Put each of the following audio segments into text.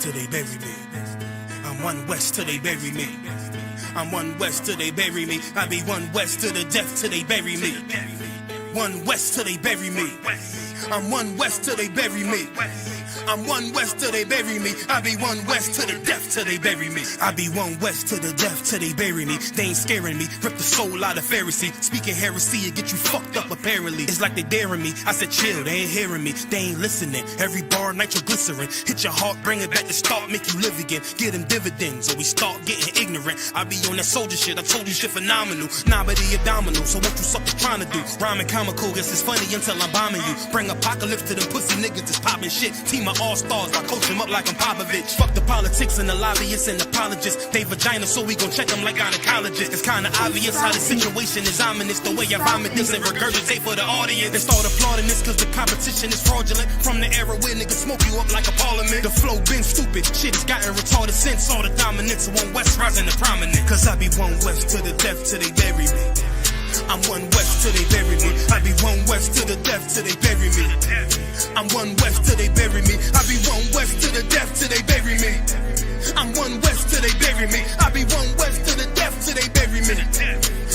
till they bury me. I'm one West till they bury me. I'm one West till they bury me. I be one West to the death till they bury me. One West till they bury me. I'm one West till they bury me. I'm one West till they bury me. I be one West to the death till they bury me. I be one West to the death till they bury me. They ain't scaring me. Rip the soul out of Pharisee. Speaking heresy, it get you fucked up apparently. It's like they daring me. I said chill, they ain't hearing me. They ain't listening. Every bar nitroglycerin. Hit your heart, bring it back to start, make you live again. Get them dividends or we start getting ignorant. I be on that soldier shit. I told you shit phenomenal. Nah, but he abdominal. So what you suckers trying to do? Rhyming comical. Guess it's funny until I'm bombing you. Bring apocalypse to them pussy niggas that's popping shit. Team of all-stars, I coach them up like I'm Popovich. Fuck the politics and the lobbyists and apologists. They vagina, so we gon' check them like gynecologists. It's kinda obvious how the situation is ominous. The way I vomit this and regurgitate for the audience. They start applauding this cause the competition is fraudulent. From the era where niggas smoke you up like a parliament. The flow been stupid, shit has gotten retarded since. All the dominance of one West rising to prominent. Cause I be one West to the death till they bury me. I'm one West till they bury me. I be one West to the death till they bury me. I'm one West till they bury me. I be one West to the death till they bury me. I'm one West till they bury me. I be one West to the death till they bury me.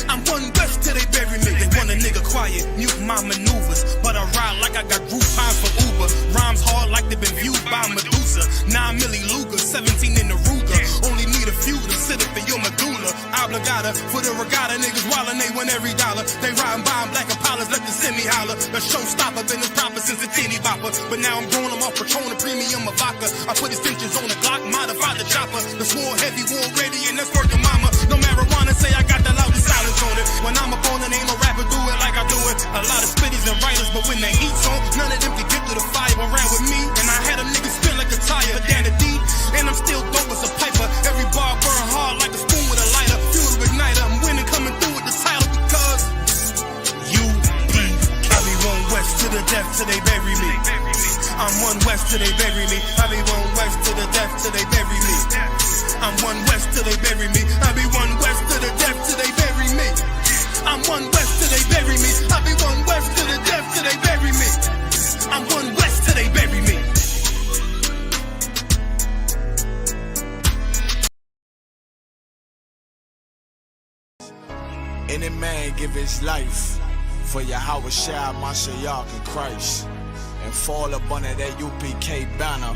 I'm one West till they bury me. They want a nigga quiet, mute my maneuvers, but I ride like I got Groupon for Uber. Rhymes hard like they been viewed by Medusa. 9 milli Luger, 17 in the Ruger. Only need a few to sit up in your medulla. Obligata for the regatta, niggas wildin', they win every dollar. They riding by in black Impalas, let the semi holler. The showstopper been as proper since the teeny bopper. But now I'm growing them off Patron, premium of vodka. I put extensions on the Glock, modified the chopper. The swore heavy, war ready, and that's working mama. No marijuana, say I got the loudest silence on it. When I'm up on it, ain't no rapper do it like I do it. A lot of spitties and writers, but when the heat's on, none of them can get to the fire around with me. And I had a nigga spin like a tire, but down the D, and I'm still dope as a piper. Every bar burn hard like a spoon with a lighter. Fuel to igniter, I'm winning, coming through with the title because I be one West to the death till they bury me. I'm one West till they bury me. I be one West to the death till they bury me. I'm one West till they bury me. I be one West to the death till they bury me. I'm one West till they bury me. I be one West to the death till they bury me. I'm one West till they bury me. Any man give his life for Yahweh Shai, Mashiach, and Christ, and fall up under that UPK banner.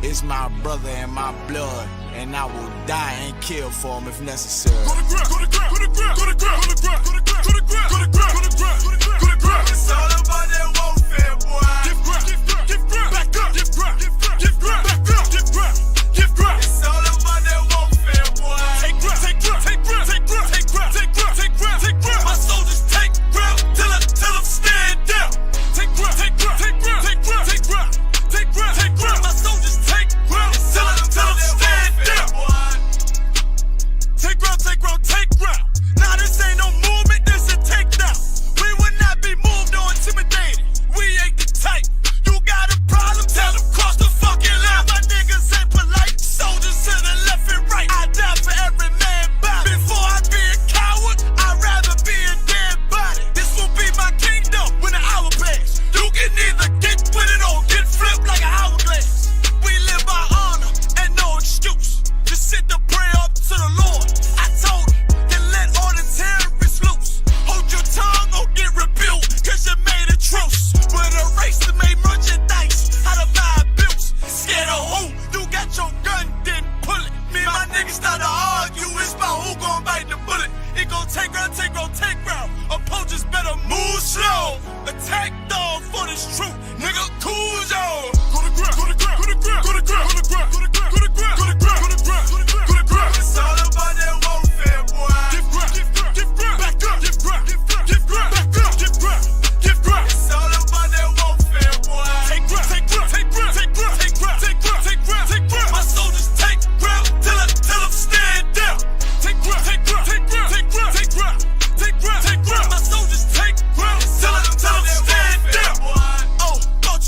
It's my brother and my blood, and I will die and kill for him if necessary. Go to ground, go to ground, go to ground, go to ground, go to ground, go to ground, go to ground, go to ground, go to ground, go to ground. It's all about that warfare, boy. Give ground, give ground, give ground, back up, give ground, give ground, give ground, back up, give ground, give ground. It's all about that warfare, boy. Take ground, take ground, take ground, take ground, take ground, take ground, take ground, take ground. My soldiers take ground till them stand down. Take ground, take ground, take ground, take ground, take ground, take ground, take ground. My soldiers take ground till them stand down. Take ground, take ground, take ground. Nah, this ain't no movement, this a takedown. We would not be moved or intimidated. We ain't the type. You got a problem, tell them cross the fucking line. My niggas ain't polite. Soldiers to the left and right. I die for every man body. Before I be a coward, I'd rather be a dead body. This will be my kingdom when the hour pass. You can either get with it or get flipped like an hourglass. We live by honor and no excuse. Just sit to pray up to the Lord. I told him, then let all the terrorists loose. Hold your tongue or get rebuked, cause you made a truce. But a race that made merchandise out of my abuse. Scared of who? You got your gun, then pull it. Me and my niggas start to argue, it's about who gon' bite the bullet. It gon' take round, take round, take round. Opponents better move slow. Attack dog for this truth, nigga, cool yo. Go to ground, go to ground, go to ground, go to ground, go to ground, go to ground, go to ground, go to ground, go to ground, go to ground. It's all about that warfare, boy. Give ground, give ground, give ground, back up, give ground, give ground, give ground, back up, give ground, give ground. It's all about that warfare, boy. Take ground, take ground, take ground, take ground, take ground, take ground, take ground, take ground. My soldiers take ground till them stand down. Take ground, take ground, take ground, take ground, take ground, take ground, take ground. My soldiers take ground till them stand down. Oh, thought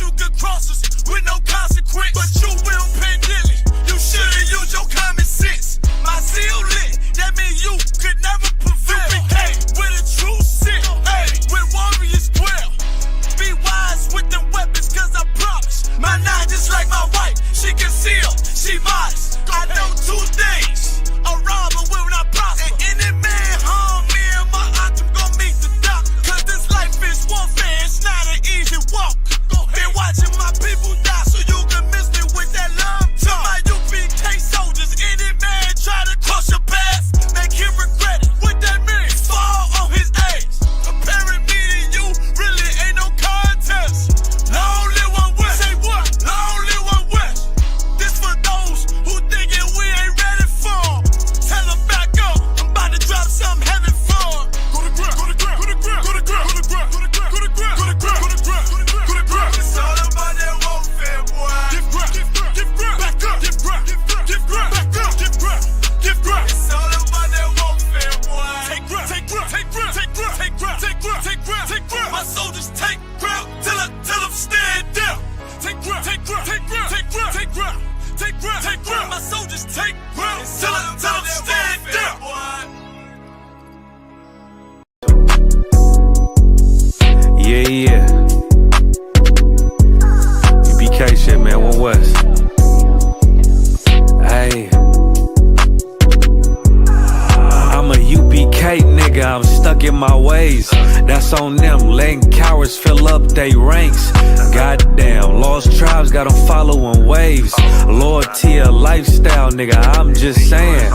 ways. That's on them, letting cowards fill up they ranks. Goddamn, lost tribes got them following waves. Loyalty a lifestyle, nigga, I'm just saying.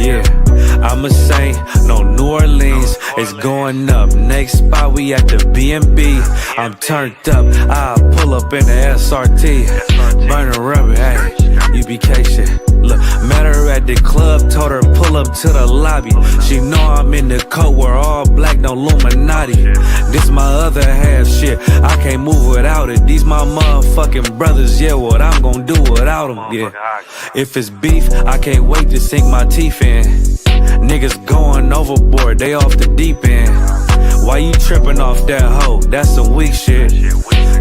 Yeah, I'm a saint, no New Orleans, it's going up. Next spot, we at the B&B. I'm turned up, I'll pull up in the SRT. Burning rubber, hey, UPK shit. Look, met her at the club, told her pull up to the lobby. She know I'm in the coat, we're all black, no Illuminati. This my other half shit, I can't move without it. These my motherfucking brothers, yeah, what I'm gon' do without them, yeah. If it's beef, I can't wait to sink my teeth in. Niggas going overboard, they off the deep end. Why you tripping off that hoe? That's some weak shit.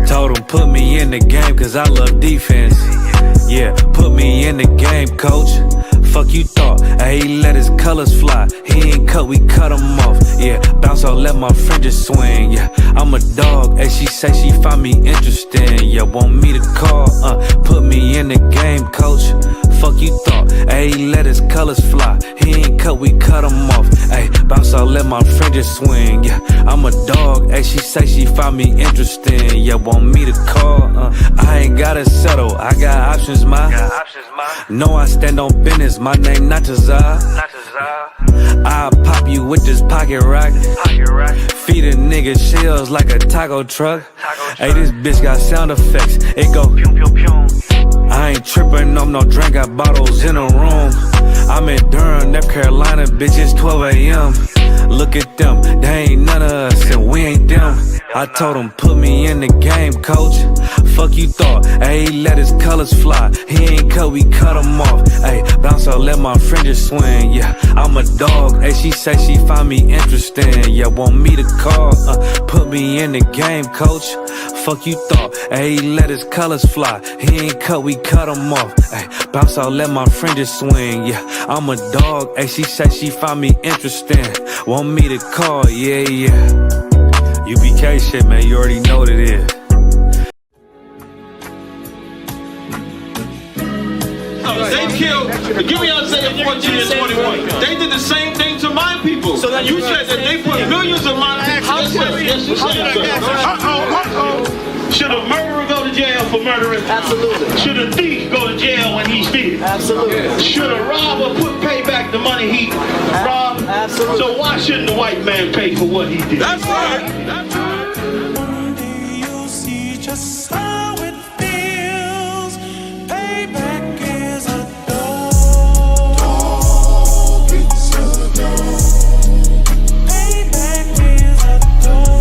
Told him put me in the game cause I love defense. Yeah, put me in the game, coach. Fuck you thought, hey, he let his colors fly. He ain't cut, we cut him off. Yeah, bounce out, let my fringes swing. Yeah, I'm a dog, hey, she say she find me interesting. Yeah, want me to call, put me in the game, coach. Fuck you thought, hey, he let his colors fly. He ain't cut, we cut him off. Hey, bounce out, let my fringes swing. Yeah, I'm a dog, hey, she say she find me interesting. Yeah, want me to call, I ain't gotta settle, I got options, ma. No, I stand on business, my name not Tazar. I'll pop you with this pocket rock. Feed a nigga shells like a taco truck. Hey, this bitch got sound effects, it go pew pew pew. I ain't trippin' on no drink, got bottles in a room. I'm in Durham, North Carolina, bitch, it's 12 a.m. Look at them, they ain't none of us and we ain't them. I told him put me in the game, coach. Fuck you thought, hey, he let his colors fly. He ain't cut, we cut him off. Hey, bounce out, let my fringes swing. Yeah, I'm a dog, hey, she say she find me interesting. Yeah, want me to call, put me in the game, coach. Fuck you thought, hey, he let his colors fly. He ain't cut, we cut him off. Hey, bounce out, let my fringes swing. Yeah, I'm a dog, hey, she say she find me interesting. Want me to call, yeah, yeah. UPK shit, man, you already know what it is. They killed, give me Isaiah 14 and 21. They did the same thing to my people. So you said that they put millions of my houses. Yes, you said. Should a murderer go to jail for murdering? Absolutely. Should a thief go to jail when he steals? Absolutely. Should a robber pay back the money he robbed? Absolutely. So why shouldn't the white man pay for what he did? That's right. That's right. One day you'll see just how it feels. Payback is a dog. It's a dog. Payback is a dog.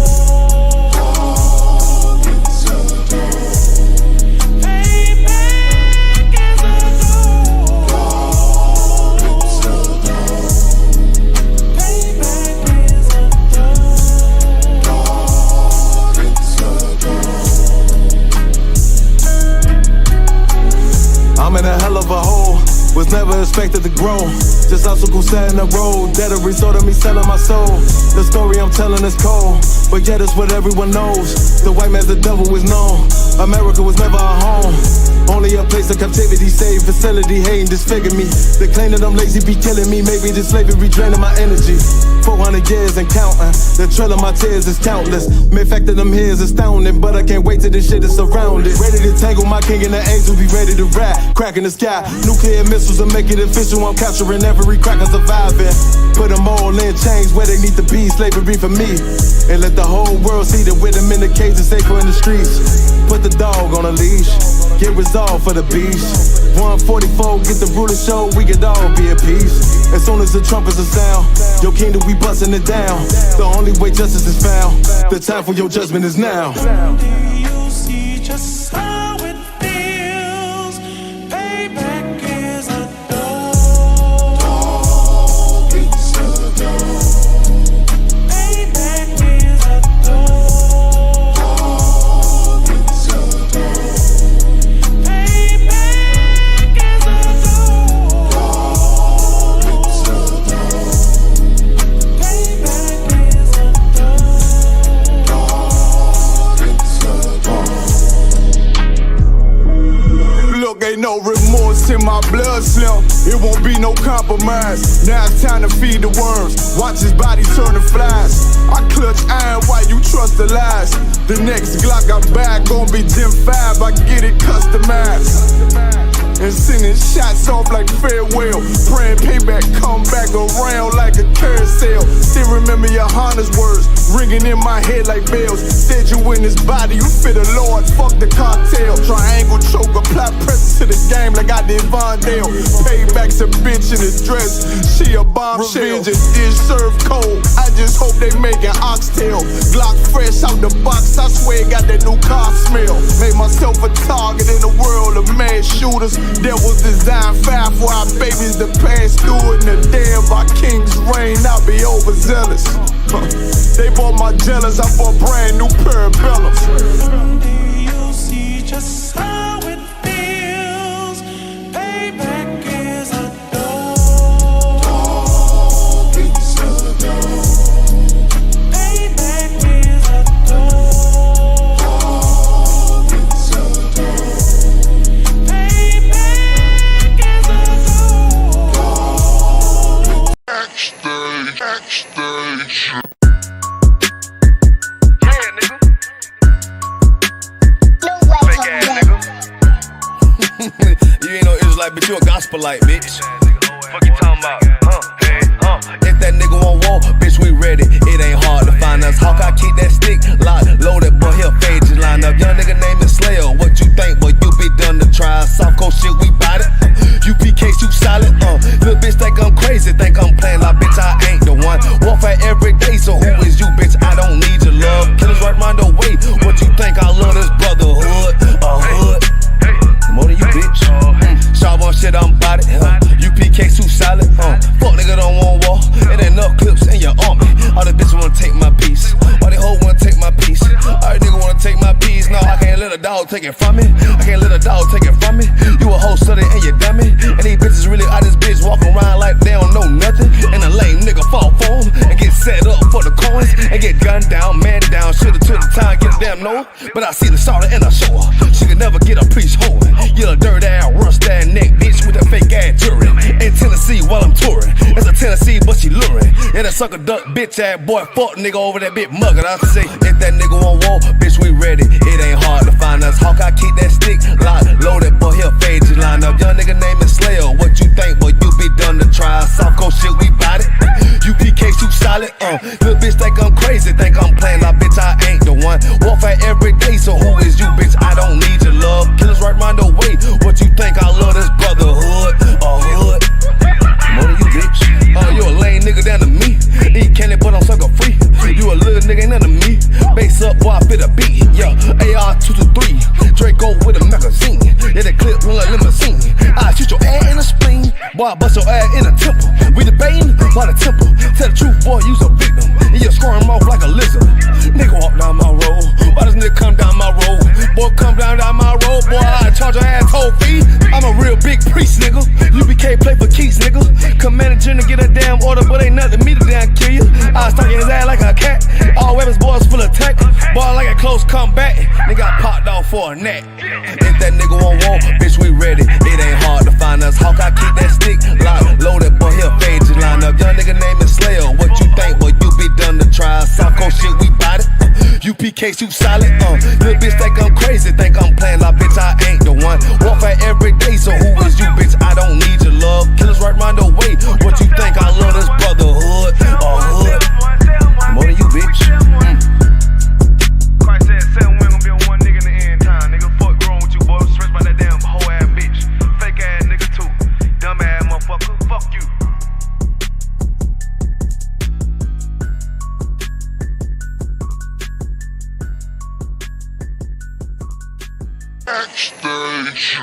It's a dog. Payback is a dog. It's a dog. Payback is a dog. It's a dog. I'm in a hell of a hole, was never expected to grow. Just obstacle set in the road, that a result of me selling my soul. The story I'm telling is cold, but yet it's what everyone knows. The white man's the devil is known. America was never our home, only a place of captivity, safe facility, hating, disfigure me. They claim that I'm lazy, be killing me. Maybe this slavery draining my energy. 400 years and counting, the trail of my tears is countless. Main fact that I'm here is astounding, but I can't wait till this shit is surrounded. Ready to tangle my king and the angel, be ready to rap. Crack in the sky, nuclear missiles and make it official. I'm capturing every cracker surviving. Put them all in chains where they need to be, slavery for me. And let the whole world see that with them in the cage is safer in the streets. Put the dog on a leash, get resolved for the beast. 144, get the ruler show, we could all be at peace. As soon as the trumpets are sound, your kingdom we busting it down. The only way justice is found, the time for your judgment is now. One day you'll see just how it feels. Payback is a dog. It's a dog. Payback is a dog. It's a dog. Payback is a dog. It's a dog. Payback is a dog. It's a dog. no remorse in my blood slim. It won't be no compromise. Now it's time to feed the worms. Watch his body turn to flies. I clutch iron while you trust the lies. The next Glock I buy gon' be Gen 5. I get it customized. And sending shots off like farewell. Praying payback come back around like a carousel. Still remember your Honda's words ringing in my head like bells. Said you in his body, you fit a Lord, fuck the cartel. Triangle choke, apply pressure to the game like I did Von Dale. Payback's a bitch in a dress, she a bombshell. Revenge is served cold, I just hope they making oxtail. Glock fresh out the box, I swear it got that new car smell. Made myself a target in a world of mad shooters. That was designed fire for our babies to pass through. In the day of our king's reign, I'll be overzealous. They bought my jealous, I bought brand new parabellums. From there you'll see just how it feels. Payback is a dog. It's a dog. Payback is a dog. It's a dog. Payback is a dog. Backstage. You ain't no Israelite, but you a gospelite, bitch. Fuck you talking about? If that nigga won't walk, bitch, we ready. It ain't hard to find us. How can I keep that stick locked, loaded, boy, he'll fade you line up. Young nigga name is Slayer. What you think, boy, you be done to try. Soft coast shit, we bout it. UPK, you solid, little bitch think I'm crazy, think I'm playing like bitch, I ain't the one. Warfare every day, so who is you, bitch? I don't need your love. Killers right round the way. What you think? I love this brotherhood, a hood. More than you, bitch. Sharp on shit, I'm bout it. UPK too solid. Fuck nigga don't want war. It ain't enough clips in your army. All the bitches wanna take my piece. All they hoes wanna take my piece. All the niggas wanna take my piece. No, I can't let a dog take it from me. I can't let a dog take it from me. You a hoe study and you dummy. And these bitches really out this bitch walking around like they don't know nothing. And a lame nigga fall for them and get set up for the coins and get gunned down, man down. Shoulda took the time, get a damn no. But I see the starter and I show her. She could never get a priest holding. You a dirt ass, rust ass neck bitch with that fake ass jewelry. In Tennessee while I'm touring. It's a Tennessee, but she luring. And a sucker duck bitch ass boy, fuck nigga over that bit muggin'. I say, if that nigga won't walk, bitch, we ready. It ain't hard to find us. How can I keep that stick locked, loaded, boy, he'll fade you line up. Young nigga name is Slayer. What you think, boy, you be done to try. Soft coast shit, we bout it. UPK, you solid, little bitch think I'm crazy, think I'm playing like bitch, I ain't the one. Warfare every day, so who is you, bitch? I don't need your love. Killers right round the way. What you think? I love this brotherhood, a hood. More than you, bitch. You a lame nigga down to me. Eat candy, but I'm sucker free. You a little nigga, ain't nothing to me. Base up, boy, I fit a beat. Yeah, AR-223. Draco with a magazine. Yeah, that clip run like limousine. I shoot your ass in the spleen. Boy, I bust your ass in the temple. We debating by the temple. Tell the truth, boy, you's a victim. And you're scoring off like a lizard. Nigga walk down my road. Why does nigga come down my road? Boy, come down my road. Boy, I charge your ass toll fee. I'm a real big priest, nigga. UPK play for keys, nigga. Commanding to get a damn order, but ain't nothing me to damn kill you. I stuck in his ass like a cat. All weapons, boys full of tech. Boy, like a close combat. Nigga got popped off for a neck. If that nigga won't walk, bitch, we ready. It ain't hard to find us. How can I keep that stick locked, loaded, boy, he'll fade you line up. Young nigga name is Slayer. What you think, boy, you be done to try. Soft coast shit, we bout it. UPK, you solid, little bitch think I'm crazy, think I'm playing like bitch, I ain't the one. Warfare every day, so who is you, bitch? I don't need your love. Killers right round the way. What you think? I love this brotherhood, a hood. More than you, bitch. Christ said 7 women gon' be on one nigga in the end time. Nigga, fuck wrong with you, boy. Stressed by that damn hoe ass bitch. Fake ass nigga too. Dumb ass motherfucker. Fuck you. Backstage.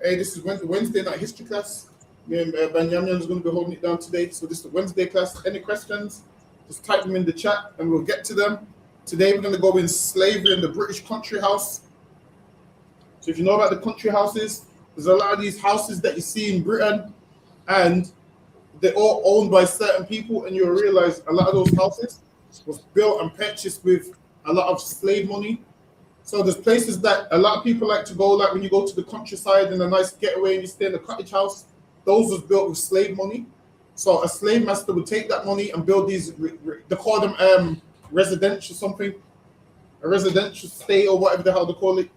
Hey, this is Wednesday night history class. Me and Banyamin is going to be holding it down today. So this is the Wednesday class. Any questions, just type them in the chat and we'll get to them. Today we're going to go in slavery in the British country house. So if you know about the country houses, There's a lot of these houses that you see in Britain, and they're all owned by certain people, and you'll realize a lot of those houses was built and purchased with a lot of slave money. So there's places that a lot of people like to go, like when you go to the countryside and a nice getaway and you stay in a cottage house, those was built with slave money. So a slave master would take that money and build these, they call them residential something, a residential stay or whatever the hell they call it.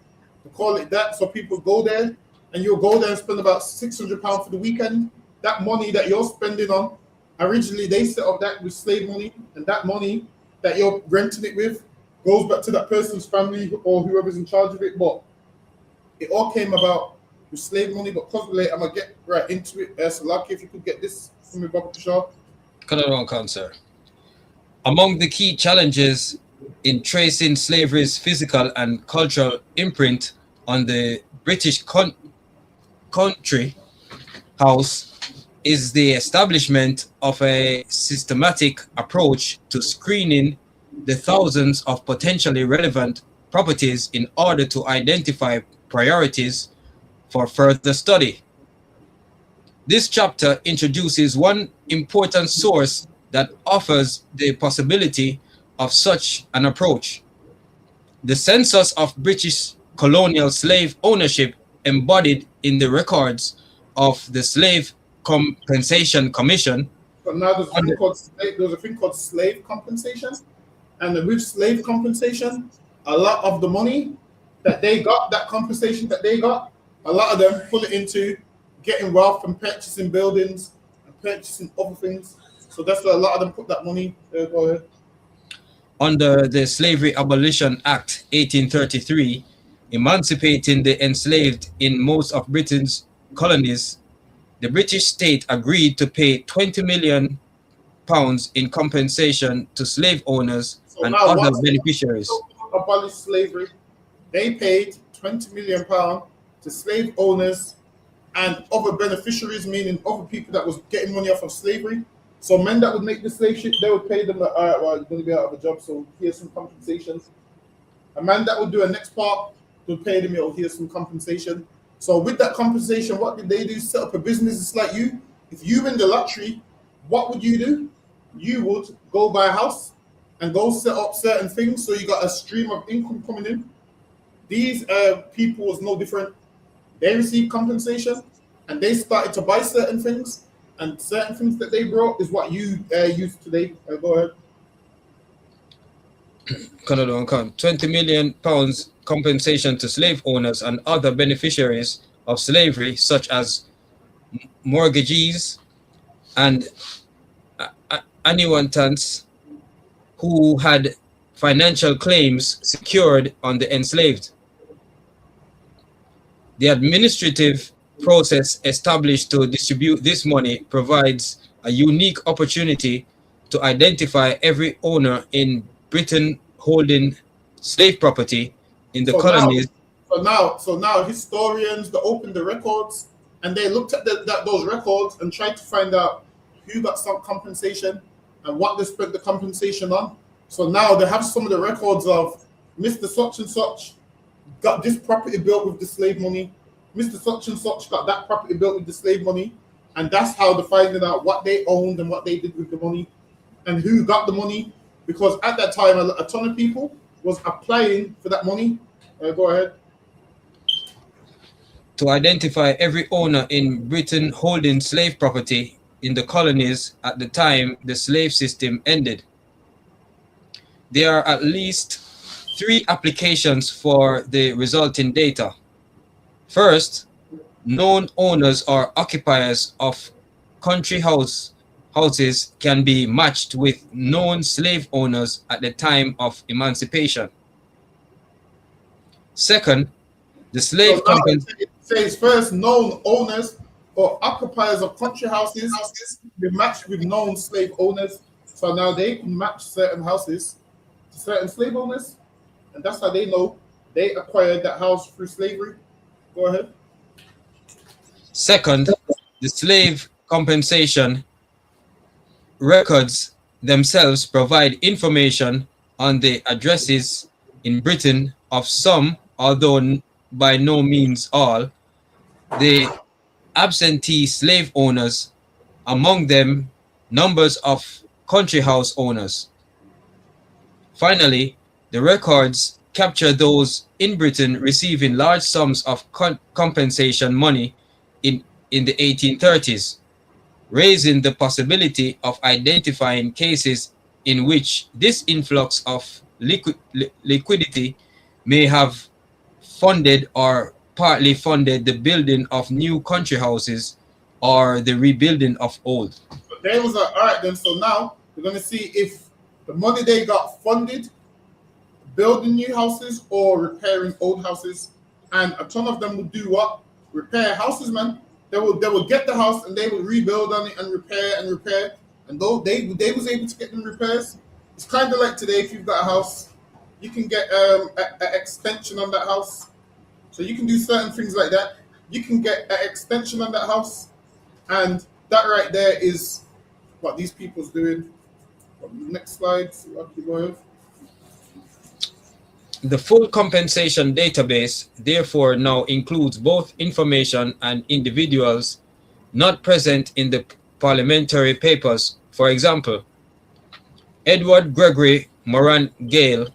They call it that. So people go there, and you'll go there and spend about £600 for the weekend. That money that you're spending on, originally they set up that with slave money, and that money that you're renting it with goes back to that person's family or whoever's in charge of it. But it all came about with slave money. But possibly I'm gonna get right into it. So lucky if you could get this from me, Baba Kishar. Canada, sir. Among the key challenges in tracing slavery's physical and cultural imprint on the British country house is the establishment of a systematic approach to screening the thousands of potentially relevant properties in order to identify priorities for further study. This chapter introduces one important source that offers the possibility of such an approach. The census of British colonial slave ownership embodied in the records of the Slave Compensation Commission. But now there's a thing called slave compensation. And with slave compensation, a lot of the money that they got, that compensation that they got, a lot of them pull it into getting wealth and purchasing buildings and purchasing other things. So that's why a lot of them put that money. Go ahead. Under the Slavery Abolition Act 1833, emancipating the enslaved in most of Britain's colonies, the British state agreed to pay £20 million in compensation to slave owners and other beneficiaries. Abolished slavery, they paid £20 million to slave owners and other beneficiaries, meaning other people that was getting money off of slavery. So men that would make the slave ship, they would pay them, all right, well, you're going to be out of a job, so here's some compensation. A man that would do a next part, would pay them, here's some compensation. So with that compensation, what did they do? Set up a business. It's like you. If you win the lottery, what would you do? You would go buy a house and go set up certain things, so you got a stream of income coming in. These people was no different. They received compensation, and they started to buy certain things, and certain things that they brought is what you use today. Go ahead. £20 million compensation to slave owners and other beneficiaries of slavery, such as mortgagees and annuitants who had financial claims secured on the enslaved. The administrative process established to distribute this money provides a unique opportunity to identify every owner in Britain holding slave property in the colonies. So now historians, they opened the records and they looked at those records and tried to find out who got some compensation and what they spent the compensation on. So now they have some of the records of Mr. Such and Such got this property built with the slave money. Mr. Such and Such got that property built with the slave money. And that's how they're finding out what they owned and what they did with the money and who got the money. Because at that time, a ton of people was applying for that money. Go ahead. To identify every owner in Britain holding slave property in the colonies at the time the slave system ended. There are at least 3 applications for the resulting data. First, known owners or occupiers of country houses can be matched with known slave owners at the time of emancipation. Second, the slave it says first known owners or occupiers of country houses be matched with known slave owners. So now they can match certain houses to certain slave owners, and that's how they know they acquired that house through slavery. Go ahead. Second, the slave compensation records themselves provide information on the addresses in Britain of some, although by no means all, the absentee slave owners, among them numbers of country house owners. Finally, the records capture those in Britain receiving large sums of compensation money in the 1830s, raising the possibility of identifying cases in which this influx of liquidity may have funded or partly funded the building of new country houses or the rebuilding of old. But they was like, all right then, so now we're going to see if the money they got funded building new houses or repairing old houses. And a ton of them would do what? Repair houses, man. They would get the house and they would rebuild on it and repair. And though they was able to get them repairs, it's kind of like today, if you've got a house, you can get an extension on that house. So you can do certain things like that. You can get an extension on that house. And that right there is what these people's doing. Next slide. See what I keep going with. The full compensation database therefore now includes both information and individuals not present in the parliamentary papers. For example, Edward Gregory Moran Gale,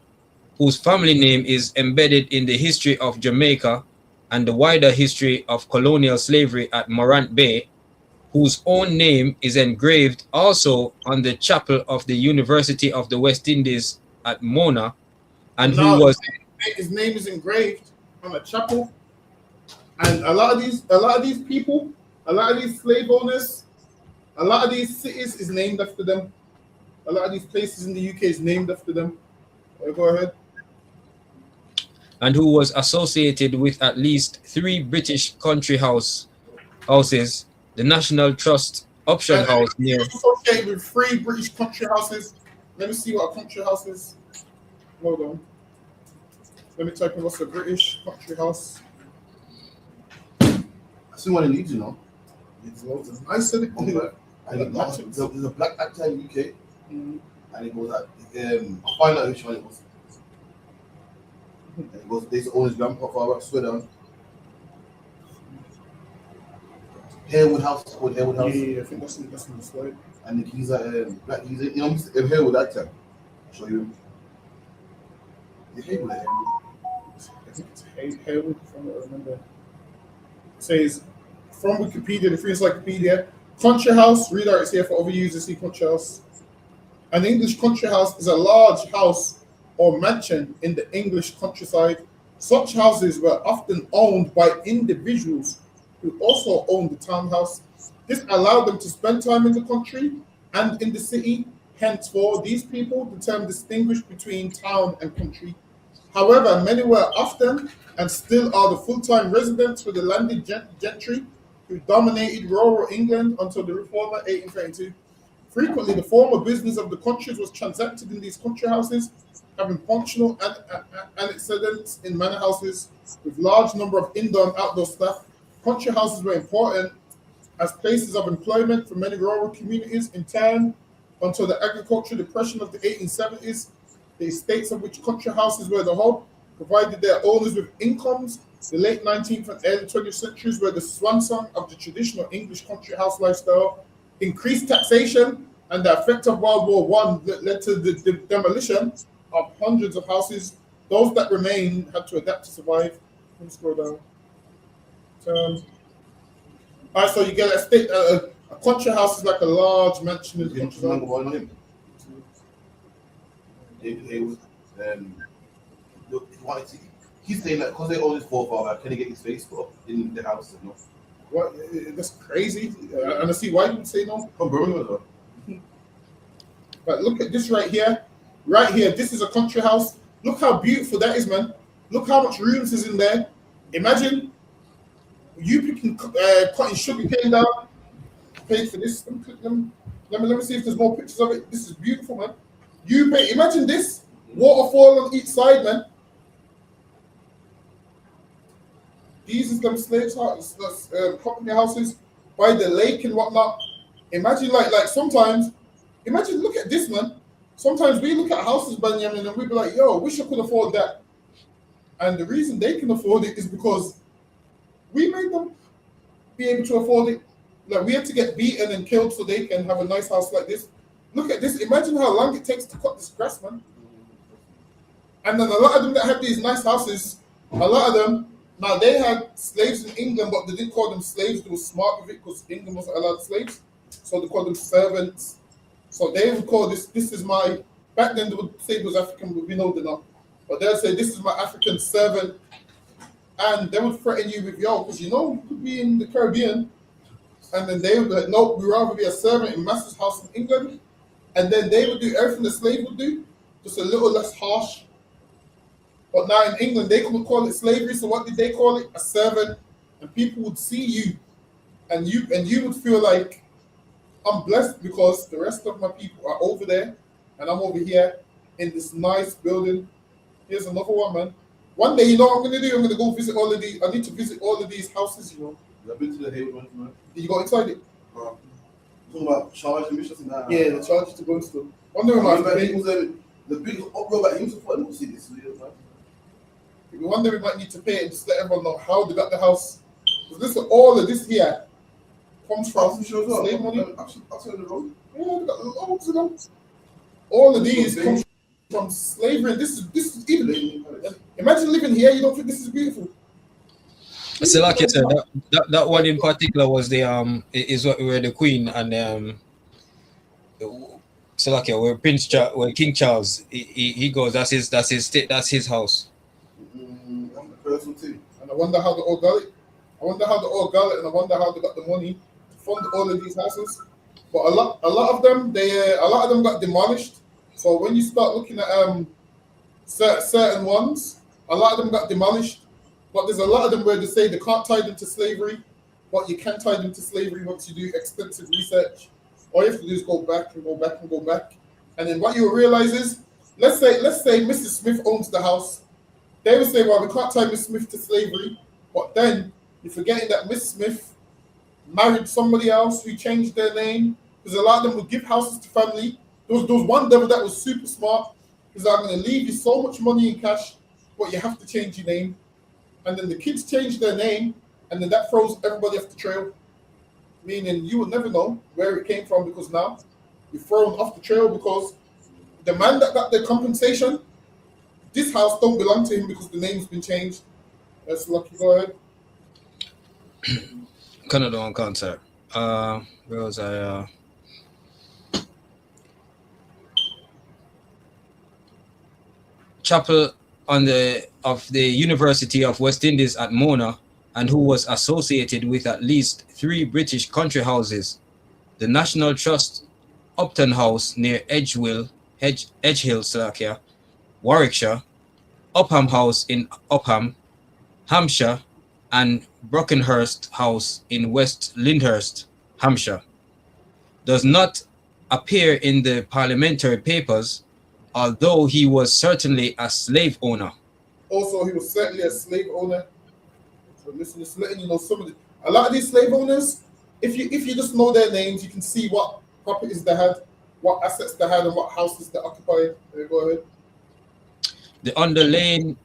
whose family name is embedded in the history of Jamaica and the wider history of colonial slavery at Morant Bay, whose own name is engraved also on the chapel of the University of the West Indies at Mona, and No, who was his name is engraved on a chapel. And a lot of these people, a lot of these slave owners, a lot of these cities is named after them. A lot of these places in the UK is named after them. Go ahead. and who was associated with at least 3 British country houses, the National Trust Option House near. Associated with 3 British country houses. Let me see what a country house is. Hold on. Let me type in what's a British country house. I see one in Leeds, you know. It's loads of nice in it. And there's a black actor in the UK, and it goes like, I'll find out which one it was. And it goes, they own his grandfather, I swear down. Harewood House, it's called Harewood House. Yeah, I think that's in the slide. And he's like, black, he's, you know, Mr. Harewood actor. I'll show you. The Harewood, I think it's Harewood, from what I remember. It says, from Wikipedia, the free encyclopedia, country house, read out here for other users, see country house. An English country house is a large house or mansion in the English countryside. Such houses were often owned by individuals who also owned the townhouse. This allowed them to spend time in the country and in the city. Henceforth, these people, the term distinguished between town and country. However, many were often and still are the full-time residents for the landed gentry who dominated rural England until the Reformer 1832. Frequently, the former business of the countries was transacted in these country houses, having functional antecedents in manor houses with large number of indoor and outdoor staff. Country houses were important as places of employment for many rural communities. In turn, until the agricultural depression of the 1870s, the estates of which country houses were the hub provided their owners with incomes. The late 19th and early 20th centuries were the swan song of the traditional English country house lifestyle. Increased taxation and the effect of World War I led to the demolition of hundreds of houses. Those that remained had to adapt to survive. Let me scroll down. All right, so you get a country house is like a large mansion in the countryside. Look, he's saying that because they own his forefather, can he get his face put up in the house? No? What? That's crazy. And I see why you would say no. From Birmingham, though. But look at this right here. Right here, this is a country house. Look how beautiful that is, man. Look how much rooms is in there. Imagine you picking cutting sugar cane down. Paid for this. Let me see if there's more pictures of it. This is beautiful, man. You pay. Imagine this waterfall on each side, man. These is them slaves' houses, company houses by the lake and whatnot. Imagine like sometimes. Imagine look at this, man. Sometimes we look at houses, Benjamin, and we be like, "Yo, wish I could afford that." And the reason they can afford it is because we made them. be able to afford it. Like we had to get beaten and killed so they can have a nice house like this. Look at this. Imagine how long it takes to cut this grass, man. And then a lot of them that have these nice houses, a lot of them, now they had slaves in England, but they didn't call them slaves. They were smart with it because England wasn't allowed slaves. So they called them servants. So they would call this is my, back then they would say it was African, but we know they're not. But they'll say, this is my African servant. And they would threaten you with, yo, because you know, you could be in the Caribbean. And then they would be like, no, we'd rather be a servant in Master's house in England. And then they would do everything the slave would do, just a little less harsh. But now in England, they couldn't call it slavery. So what did they call it? A servant. And people would see you. And you would feel like, I'm blessed because the rest of my people are over there. And I'm over here in this nice building. Here's another one, man. One day, you know what I'm going to do? I'm going to go visit all of these. I need to visit all of these houses, you know. I've been to the Hayward one, man. Did you go inside it? Talking about charge and missions and that. Yeah, the charges to go and stuff. Wonder if the big uproar about him support. I don't see this, man. We wonder we might need to pay it and just let everyone know how they got the house. Because listen, all of this here comes from slave money. Outside the road. Yeah, we got loads of them. All of these come from slavery. And this is even. Imagine living here. You don't think this is beautiful? So like I said, that one in particular was the is what where the Queen and so like where where King Charles he goes. That's his house. And I wonder how they all got it. I wonder how they all got it, and I wonder how they got the money to fund all of these houses. But a lot of them got demolished. So when you start looking at certain ones, a lot of them got demolished. But there's a lot of them where they say they can't tie them to slavery, but you can tie them to slavery once you do extensive research. All you have to do is go back and go back and go back. And then what you'll realize is, let's say Mrs. Smith owns the house. They would say, well, we can't tie Miss Smith to slavery. But then you're forgetting that Miss Smith married somebody else who changed their name. Because a lot of them would give houses to family. There was one devil that was super smart. Because I'm going to leave you so much money in cash, but you have to change your name. And then the kids change their name, and then that throws everybody off the trail. Meaning you will never know where it came from because now you're thrown off the trail because the man that got the compensation, this house don't belong to him because the name's been changed. That's lucky. Go ahead. Canada on concert. Where was I? Chapel of the University of West Indies at Mona, and who was associated with at least 3 British country houses: the National Trust, Upton House near Edgehill, Slovakia, Warwickshire, Upham House in Upham, Hampshire, and Brockenhurst House in West Lyndhurst, Hampshire. Does not appear in the parliamentary papers, although he was certainly a slave owner. Also, he was certainly a slave owner. So listen, just letting you know a lot of these slave owners, if you just know their names, you can see what properties they had, what assets they had, and what houses they occupied. Go ahead. The underlying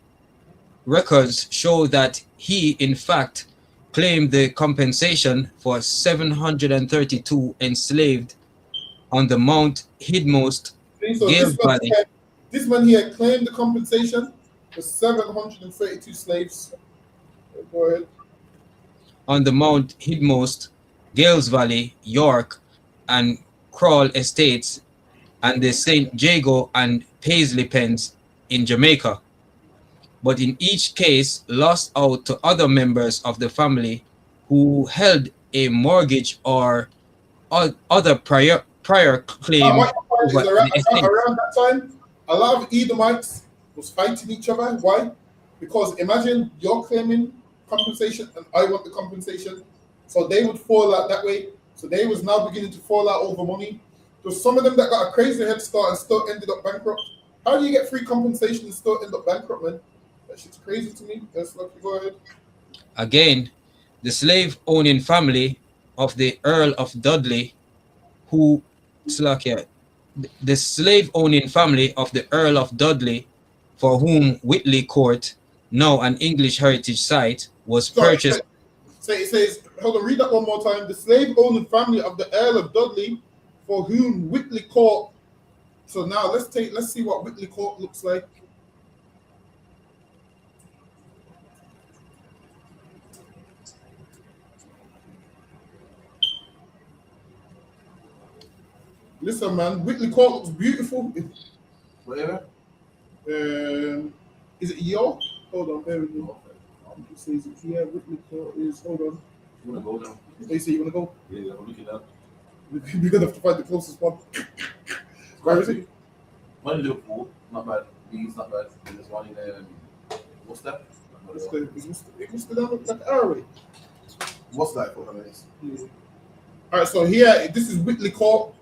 records show that he, in fact, claimed the compensation for 732 enslaved on the Mount Hidmost. So this man here claimed the compensation for 732 slaves. Go ahead. On the Mount Hidmost, Gales Valley, York, and Crawl Estates, and the St. Jago and Paisley Pens in Jamaica, but in each case lost out to other members of the family who held a mortgage or other prior claim. Around that time, a lot of Edomites was fighting each other. Why? Because imagine you're claiming compensation and I want the compensation. So they would fall out that way. So they was now beginning to fall out over money. There's some of them that got a crazy head start and still ended up bankrupt. How do you get free compensation and still end up bankrupt, man? That shit's crazy to me. That's lucky. Go ahead. Again, the slave-owning family of the Earl of Dudley, who the slave-owning family of the Earl of Dudley, for whom Whitley Court, now an English heritage site, was purchased. So it says, hold on, read that one more time. The slave-owning family of the Earl of Dudley, for whom Whitley Court. So now let's see what Whitley Court looks like. Listen, man, Whitley Court looks beautiful. Whatever. Is it York? Hold on, bear with me. It says it's here. Whitley Court is. Hold on. You wanna go now? You say you wanna go? Yeah, I'm looking up. We're gonna have to find the closest one. Where is it? One in Liverpool, not bad. Leeds, not bad. There's one in what's that? It must be down like Arroway. What's that for? Yeah. All right, so here, this is Whitley Court.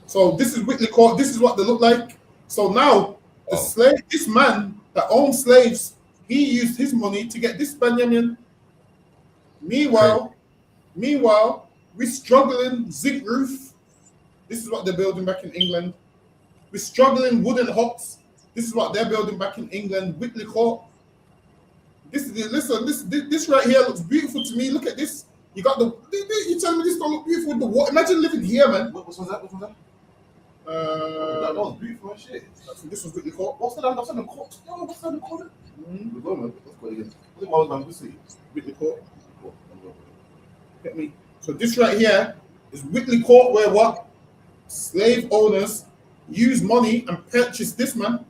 So this is Whitley Court. This is what they look like. So now, this man that owned slaves, he used his money to get this Benjamin. Meanwhile, we're struggling zinc roof. This is what they're building back in England. We're struggling wooden huts. This is what they're building back in England. Whitley Court. This right here looks beautiful to me. Look at this. You got you telling me this don't look beautiful with the water? Imagine living here, man. What was that? That was beautiful and shit. This was Whitley Court. What's the court? No, what's the court? We're going, man. Let's go again. What was this? Whitley Court. Get me. So this right here is Whitley Court, where what? Slave owners use money and purchase this, man.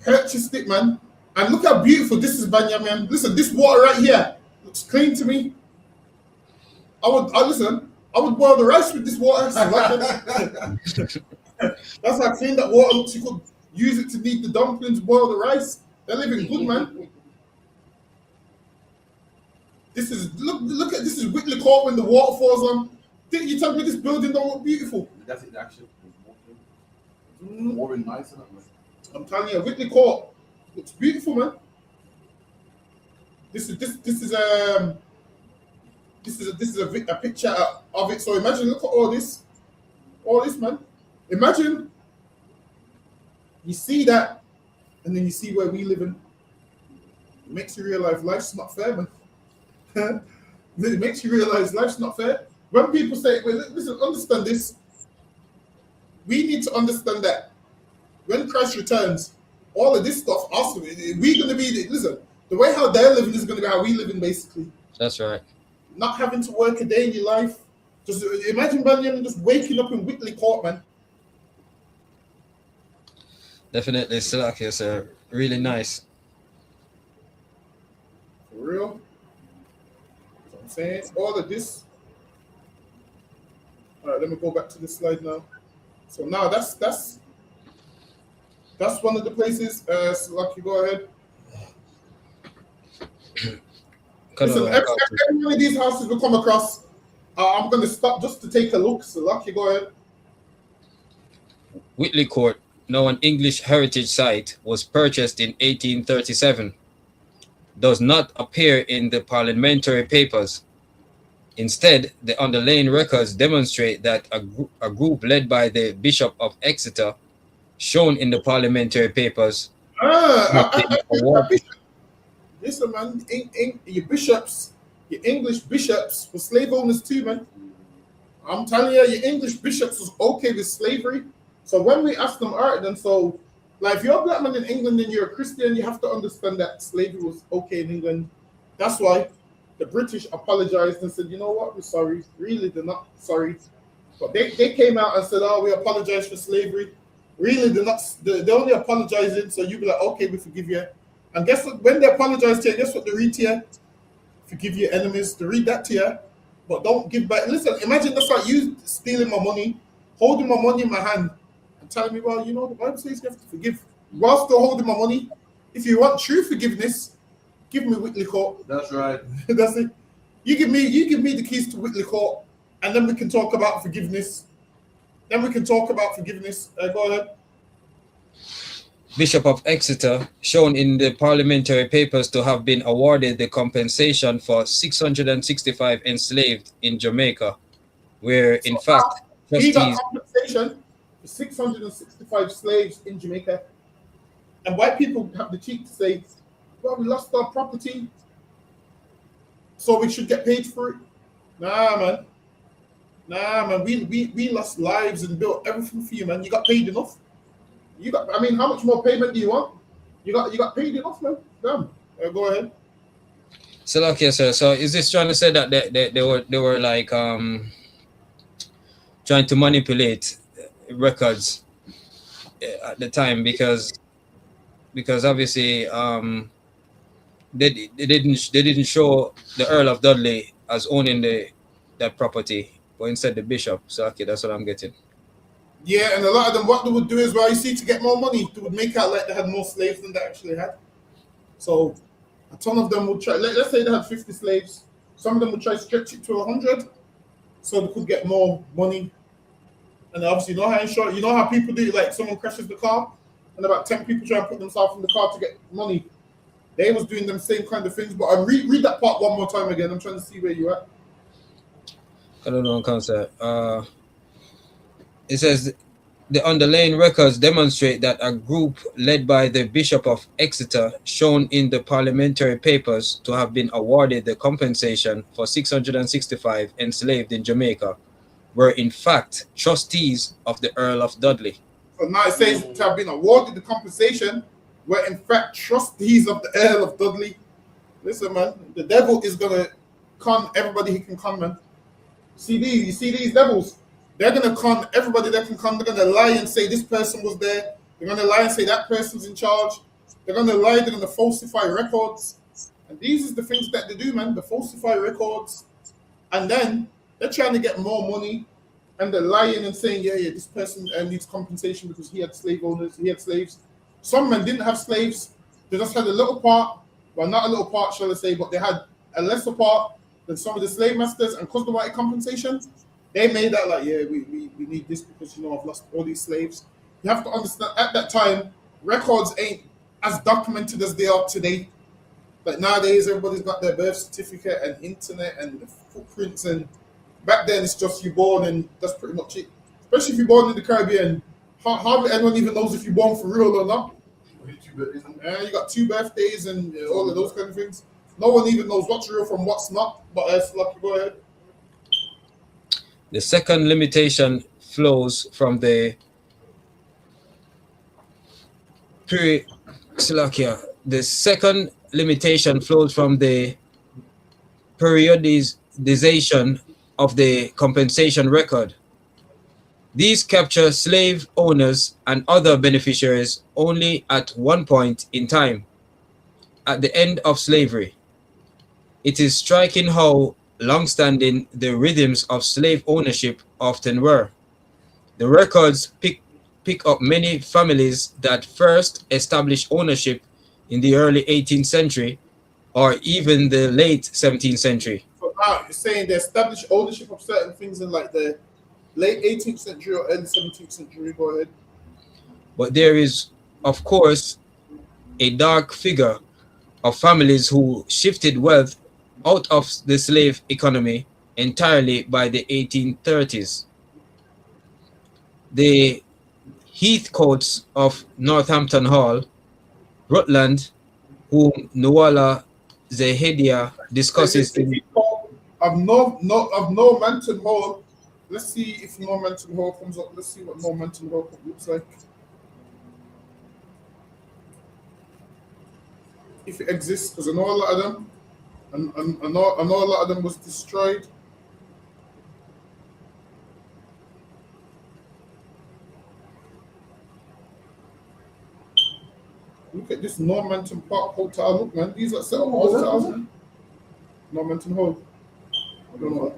Purchased it, man. And look how beautiful this is, Benjamin. Listen, this water right here looks clean to me. I would boil the rice with this water. That's how clean that water looks. You could use it to knead the dumplings, boil the rice. They're living good, man. This is look at this is Whitley Court when the water falls on. Didn't you tell me this building don't look beautiful? That's it, actually. More nice, isn't it? I'm telling you, Whitley Court looks beautiful, man. This is a picture of it. So imagine, look at all this, man. Imagine you see that, and then you see where we live in. It makes you realize life's not fair, man. It makes you realize life's not fair. When people say, "Well, listen, understand this," we need to understand that when Christ returns, all of this stuff, also, we're going to be, listen, the way how they're living is going to be how we living, basically. That's right. Not having to work a day in your life. Just imagine Benjamin just waking up in Whitley Court, man. Definitely, Salakia, sir. Really nice. For real. That's what I'm saying. All of this. All right, let me go back to this slide now. So now that's one of the places. Lucky, go ahead. Listen, every one of these houses we come across, I'm going to stop just to take a look. So Lucky, go ahead. Whitley Court, now an English heritage site, was purchased in 1837. Does not appear in the parliamentary papers. Instead, the underlying records demonstrate that a group led by the Bishop of Exeter, shown in the parliamentary papers. Listen, man, your bishops, your English bishops were slave owners too, man. I'm telling you, your English bishops was okay with slavery. So when we asked them, all right, then, so, like, if you're a black man in England and you're a Christian, you have to understand that slavery was okay in England. That's why the British apologized and said, you know what, we're sorry. Really, they're not sorry. But they came out and said, oh, we apologize for slavery. Really, they're only apologizing, so you be like, okay, we forgive you. And guess what? When they apologize to you, guess what they read to you? Forgive your enemies. To read that to you, but don't give back. Listen, imagine that's like you stealing my money, holding my money in my hand, and telling me, well, you know, the Bible says you have to forgive while still holding my money. If you want true forgiveness, give me Whitley Court. That's right. That's it. You give me the keys to Whitley Court, and then we can talk about forgiveness. Go ahead. Bishop of Exeter, shown in the parliamentary papers to have been awarded the compensation for 665 enslaved in Jamaica, where in fact he got trustees compensation for 665 slaves in Jamaica. And white people have the cheek to say, well, we lost our property. so we should get paid for it. Nah, man. Nah, man. We lost lives and built everything for you, man. You got paid enough. You got. I mean, how much more payment do you want? You got paid enough, man. Damn. Go ahead. So okay, sir. So is this trying to say that they were like trying to manipulate records at the time because obviously they didn't show the Earl of Dudley as owning that property, but instead the bishop. So okay, that's what I'm getting. Yeah, and a lot of them, what they would do is, well, you see, to get more money, they would make out like they had more slaves than they actually had. So a ton of them would try. Let's say they had 50 slaves. Some of them would try to stretch it to 100, so they could get more money. And obviously, you know how people do, like someone crashes the car, and about 10 people try and put themselves in the car to get money. They was doing them same kind of things. But I read that part one more time again. I'm trying to see where you at. I don't know, concept. It says the underlying records demonstrate that a group led by the Bishop of Exeter, shown in the parliamentary papers to have been awarded the compensation for 665 enslaved in Jamaica, were in fact trustees of the Earl of Dudley. So now it says to have been awarded the compensation, were in fact trustees of the Earl of Dudley. Listen, man, the devil is gonna con everybody he can con, man. You see these devils? They're gonna con everybody that can con. They're gonna lie and say this person was there. They're gonna lie and say that person's in charge. They're gonna lie. They're gonna falsify records. And these is the things that they do, man. They falsify records, and then they're trying to get more money, and they're lying and saying, yeah, this person needs compensation because he had slave owners. He had slaves. Some men didn't have slaves. They just had a little part. Well, not a little part, shall I say, but they had a lesser part than some of the slave masters, and because they wanted compensation, they made that like, yeah, we need this because, I've lost all these slaves. You have to understand, at that time, records ain't as documented as they are today. Like nowadays, everybody's got their birth certificate and internet and the footprints, and back then it's just you're born and that's pretty much it. Especially if you're born in the Caribbean, hardly anyone even knows if you're born for real or not. You got 2 birthdays and all of those kind of things. No one even knows what's real from what's not. But go ahead. The second limitation flows from the The second limitation flows from the periodization of the compensation record. These capture slave owners and other beneficiaries only at one point in time, at the end of slavery. It is striking how long-standing the rhythms of slave ownership often were. The records pick up many families that first established ownership in the early 18th century or even the late 17th century. So now you're saying they established ownership of certain things in like the late 18th century or early 17th century. Go ahead. But there is, of course, a dark figure of families who shifted wealth out of the slave economy entirely by the 1830s. The Heathcotes of Northampton Hall, Rutland, whom Nuala Zehedia discusses in of Northampton Hall. Let's see if Northampton Hall comes up. Let's see what Northampton Hall looks like. If it exists, because I know a lot of them. I know a lot of them was destroyed. Look at this Northampton Park Hotel. Look, man, these are set up hotels. Northampton Hall. I don't know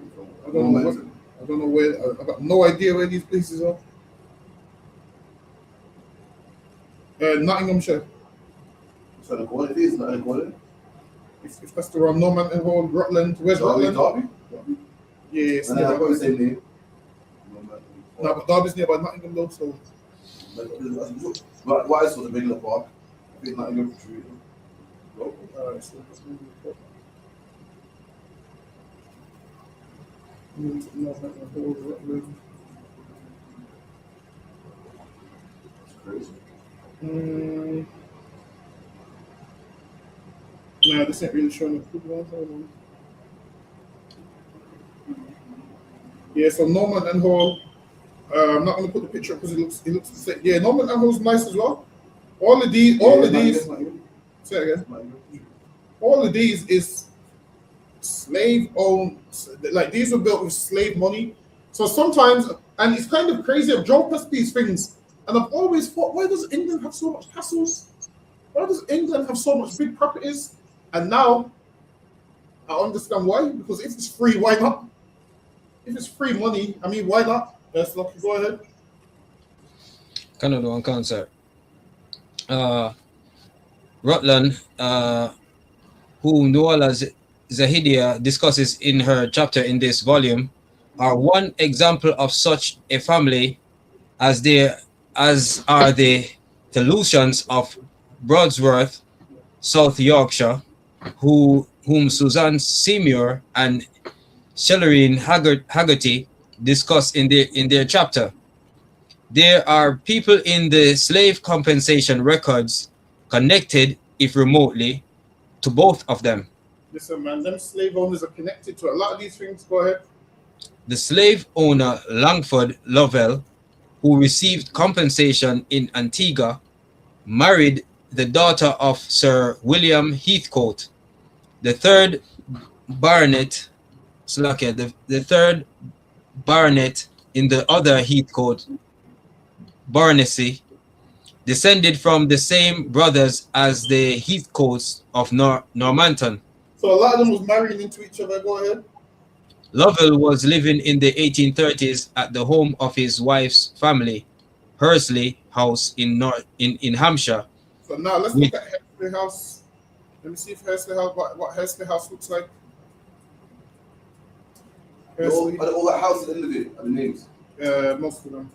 where. I got no idea where these places are. Nottinghamshire. So the quality is not quality. If that's the wrong Northampton Hall, Rutland. Where's Rutland? Derby? Yeah, it's I got the same name. No, but Derby's nearby Nottingham though, so. Why is it a regular park? I think Nottingham for true. Alright, so Northampton Hall, Rutland. It's crazy. Nah, this ain't really showing a good one. Hold on. Yeah, so Norman and Hall. I'm not gonna put the picture up because it looks the same. Yeah, Norman and Hall's nice as well. All of these. Say it again. All of these is slave owned. Like these were built with slave money. So sometimes, and it's kind of crazy. I've drove past these things, and I've always thought, why does England have so much castles? Why does England have so much big properties? And now I understand why. Because if it's free, why not? If it's free money, I mean, why not? That's lucky. Go ahead. Canada one concert. Rutland, who Nuala Zahidia discusses in her chapter in this volume, are one example of such a family as are the Lucians of Broadsworth, South Yorkshire, whom Suzanne Seymour and Shellerine Haggerty discuss in their chapter. There are people in the slave compensation records connected, if remotely, to both of them. Listen, man, them slave owners are connected to a lot of these things. Go ahead. The slave owner Langford Lovell, who received compensation in Antigua, married the daughter of Sir William Heathcote, the third baronet, the third baronet in the other Heathcote baronetcy, descended from the same brothers as the Heathcotes of Normanton. So a lot of them was marrying into each other. Go ahead. Lovell was living in the 1830s at the home of his wife's family, Hursley House in Hampshire. So now let's look at Hursley House. Let me see if Hursley House, what Hursley House looks like. All that house at the end of it are the names. Most of them.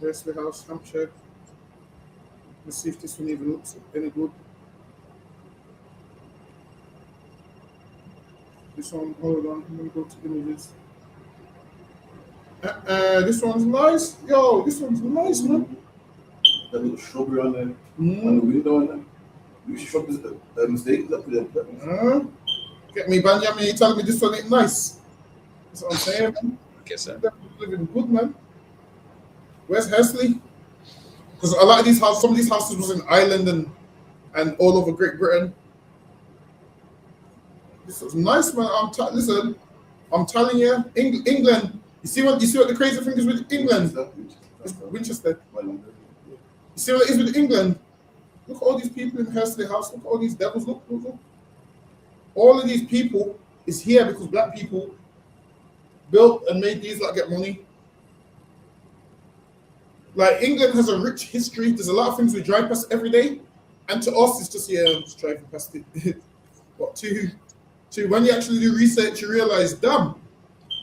Hursley House, Hampshire. Let's see if this one even looks any good. This one, hold on, let me go to images. This one's nice. Yo, this one's nice, man. That little shrubbery on there, on the window on there. You should shrub a mistake. Get me, Benjamin, you telling me this one ain't nice. That's what I'm saying, man. Guess so. Living good, man. Where's Hursley? Because a lot of these houses, some of these houses was in Ireland and all over Great Britain. This was nice, man. Listen, I'm telling you, England. You see what the crazy thing is with England? Winchester. You see what it is with England? Look at all these people in Hursley House. Look at all these devils. Look. All of these people is here because black people built and made these like get money. Like England has a rich history. There's a lot of things we drive past every day, and to us it's just I'm just driving past it. But to when you actually do research, you realize, damn,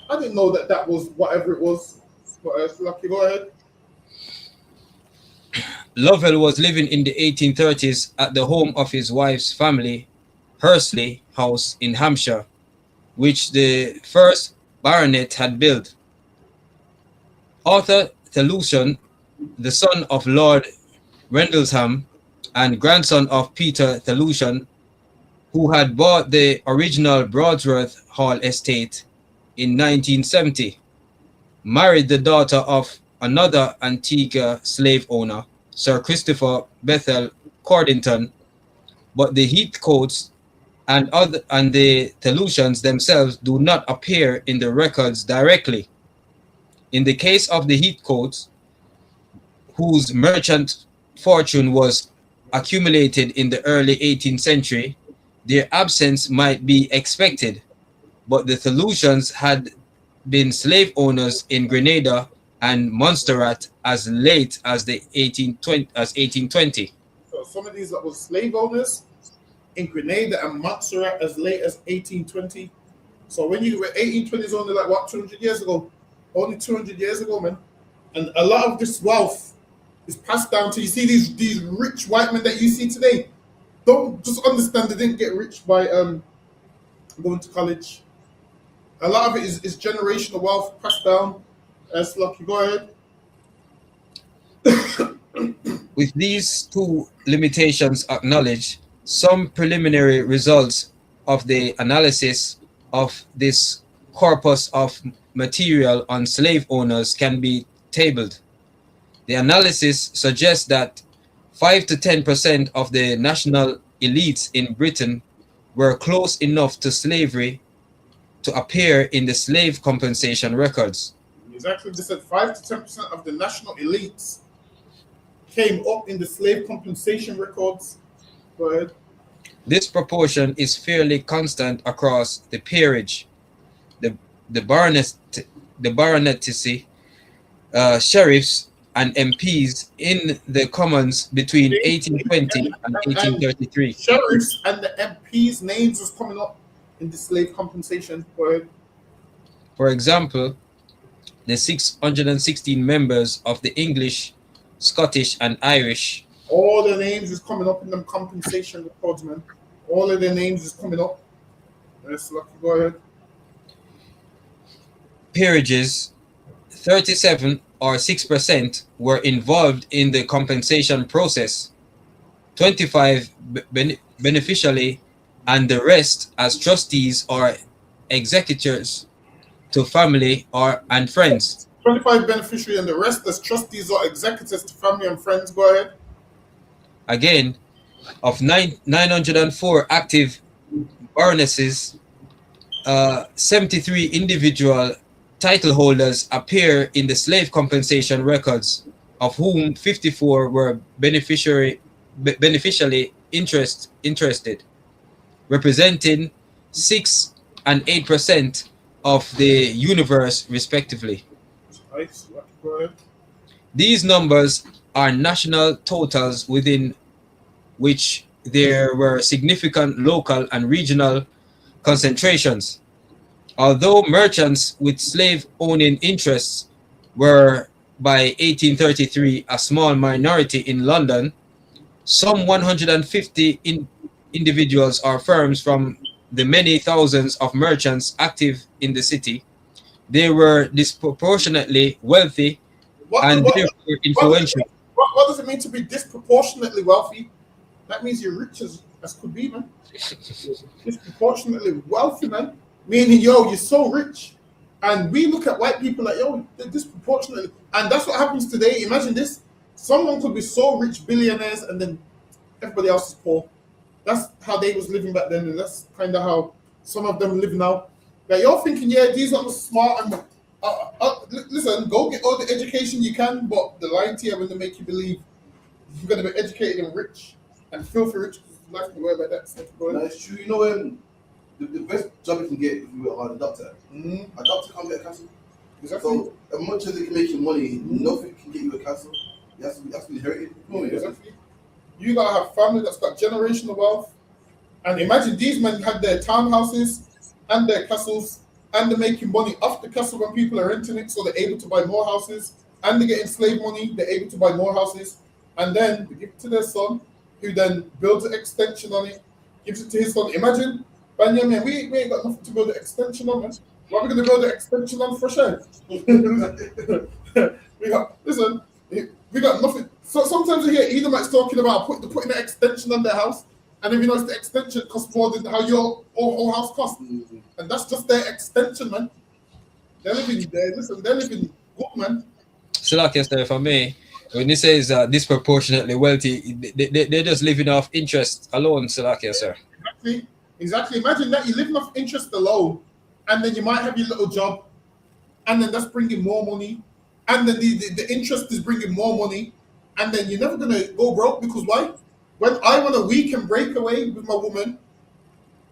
I didn't know that was whatever it was. But lucky, go ahead. Lovell was living in the 1830s at the home of his wife's family, Hursley House in Hampshire, which the first baronet had built. Arthur Thelution, the son of Lord Rendlesham and grandson of Peter Thelution, who had bought the original Broadsworth Hall estate in 1970, married the daughter of another Antigua slave owner, Sir Christopher Bethel Cordington, but the Heathcotes and the Thelutions themselves do not appear in the records directly. In the case of the Heathcotes, whose merchant fortune was accumulated in the early 18th century, their absence might be expected, but the Thelutions had been slave owners in Grenada and Montserrat as late as the 1820. So some of these that was slave owners in Grenada and Montserrat as late as 1820. So when you were 1820 is only like what 200 years ago, only 200 years ago, man. And a lot of this wealth is passed down to you see these rich white men that you see today. Don't just understand they didn't get rich by going to college. A lot of it is generational wealth passed down. That's lucky. Go ahead. With these two limitations acknowledged, some preliminary results of the analysis of this corpus of material on slave owners can be tabled. The analysis suggests that 5 to 10% of the national elites in Britain were close enough to slavery to appear in the slave compensation records. Exactly, they said 5 to 10% of the national elites came up in the slave compensation records. Go ahead. This proportion is fairly constant across the peerage, the baronetcy, sheriffs, and MPs in the Commons between 1820 and 1833. Sheriffs and the MPs' names was coming up in the slave compensation. Go ahead. For example, the 616 members of the English, Scottish, and Irish. All their names is coming up in them compensation records, man. All of their names is coming up. Yes, lucky. Go ahead. Peerages, 37 or 6% were involved in the compensation process, 25 beneficially, and the rest as trustees or executors to family and friends. 25 beneficiary and the rest as trustees or executors to family and friends. Go ahead. Again, of 904 active baronesses, 73 individual title holders appear in the slave compensation records, of whom 54 were beneficially interested, representing 6 and 8% of the universe respectively. Nice. Go ahead. These numbers are national totals within which there were significant local and regional concentrations. Although merchants with slave-owning interests were by 1833 a small minority in London, some 150 individuals or firms from the many thousands of merchants active in the city, they were disproportionately wealthy and therefore influential. What does it mean to be disproportionately wealthy? That means you're rich as could be, man. Disproportionately wealthy, man. Meaning, yo, you're so rich. And we look at white people like, yo, they're disproportionately. And that's what happens today. Imagine this. Someone could be so rich, billionaires, and then everybody else is poor. That's how they was living back then. And that's kind of how some of them live now. Like, you're thinking, yeah, these are smart. And listen, go get all the education you can, but the lying to you when they make you believe you're going to be educated and rich and filthy rich. Life can work like that. So it's true. You know, the best job you can get if you are a doctor. A doctor can't get a castle. Exactly. So as much as they can make you money, nothing can get you a castle. You have to be inherited. Exactly. You gotta have family that's got generational wealth. And imagine these men had their townhouses and their castles, and they're making money off the castle when people are renting it, so they're able to buy more houses, and they're getting slave money, they're able to buy more houses, and then they give it to their son, who then builds an extension on it, gives it to his son. Imagine, Benjamin, we ain't got nothing to build an extension on, man. What are we going to build an extension on for sure? we got nothing. So sometimes you hear Edomites talking about putting an extension on their house, and if you notice the extension costs more than how your whole house costs. And that's just their extension, man. They're living there. Listen, they're living good, man. So like yesterday for me, when he says disproportionately wealthy, they're just living off interest alone, Salakia, sir. Exactly. Imagine that you're living off interest alone, and then you might have your little job, and then that's bringing more money, and then the interest is bringing more money, and then you're never gonna go broke because why? When I want a weekend breakaway with my woman,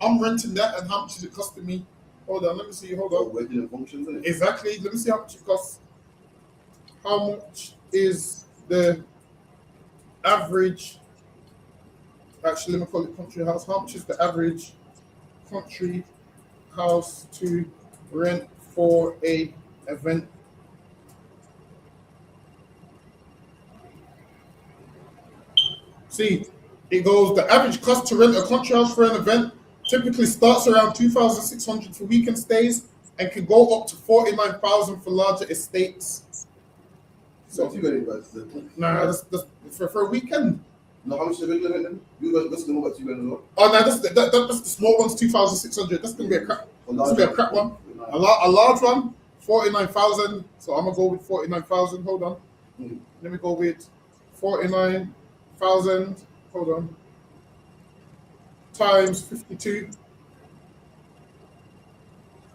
I'm renting that, and how much is it costing me? Hold on, let me see. Hold on. Regular functions, isn't it? Exactly. Let me see how much it costs. How much is the average? Actually, let me call it country house. How much is the average country house to rent for a event? See, it goes, the average cost to rent a country house for an event typically starts around 2,600 for weekend stays and can go up to 49,000 for larger estates. So, that's for a weekend. No, how much is the regular rent then? You guys know about 2 grand as well? Oh, no, that's the small one's 2,600. That's gonna be a crap. That's gonna be a crap one. A large one, 49,000. So I'm gonna go with 49,000. Hold on. Let me go with 49,000. Hold on. Times 52.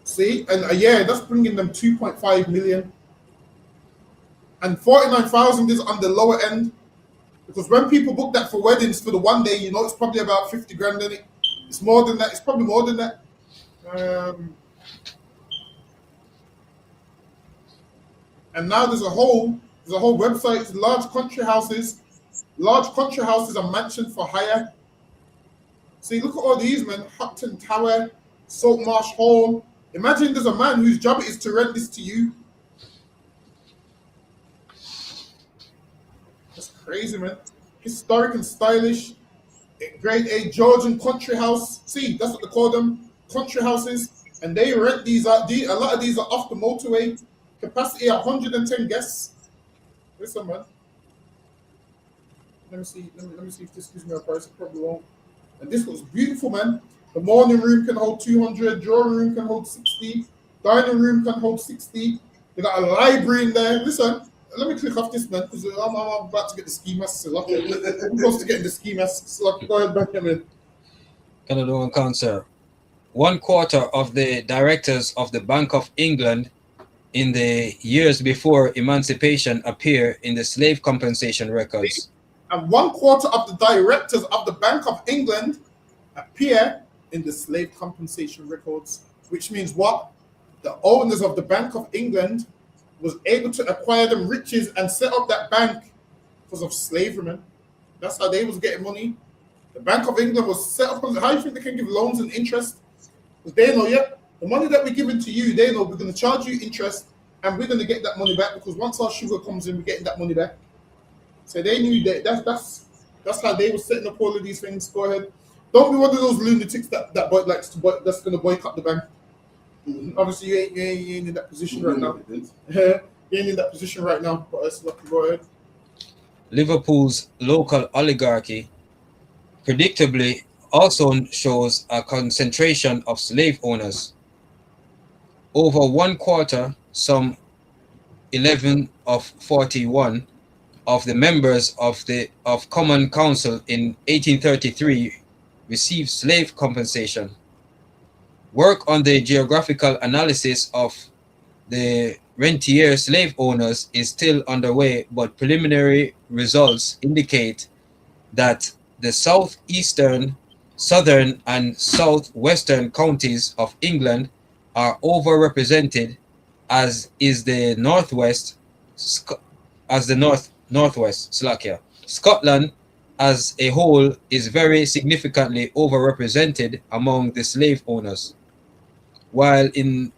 See, and yeah, that's bringing them 2.5 million. And 49,000 is on the lower end because when people book that for weddings for the one day, you know, it's probably about 50 grand in it. It's more than that. It's probably more than that. And now there's a whole website. It's large country houses and mansions for hire. See, look at all these, man. Hopton Tower, Saltmarsh Hall. Imagine there's a man whose job it is to rent this to you. That's crazy, man. Historic and stylish. Grade A Georgian country house. See, that's what they call them. Country houses. And they rent these out. A lot of these are off the motorway. Capacity 110 guests. Listen, man. Let me see. Let me see if this gives me a price. It probably won't. And this looks beautiful, man. The morning room can hold 200. Drawing room can hold 60. Dining room can hold 60. They got a library in there. Listen, let me click off this, man, because I'm about to get the ski mask. So I'm close to getting the ski mask. So go ahead, Benjamin. Can I do one concert? 1/4 of the directors of the Bank of England in the years before emancipation appear in the slave compensation records. And 1/4 of the directors of the Bank of England appear in the slave compensation records, which means what? The owners of the Bank of England was able to acquire them riches and set up that bank because of slavery, man. That's how they was getting money. The Bank of England was set up. How do you think they can give loans and interest? Because they know, yeah, the money that we're giving to you, they know we're going to charge you interest and we're going to get that money back because once our sugar comes in, we're getting that money back. So they knew that that's how they were setting up all of these things. Go ahead. Don't be one of those lunatics that likes to that's going to boycott the bank. Obviously, you ain't in that position right now. You ain't in that position right now. But let's go ahead. Liverpool's local oligarchy predictably also shows a concentration of slave owners. Over 1/4, some 11 of 41 of the members of Common Council in 1833 received slave compensation. Work on the geographical analysis of the rentier slave owners is still underway, but preliminary results indicate that the southeastern, southern, and southwestern counties of England are overrepresented, as is the northwest, Slovakia. Scotland as a whole is very significantly overrepresented among the slave owners, while the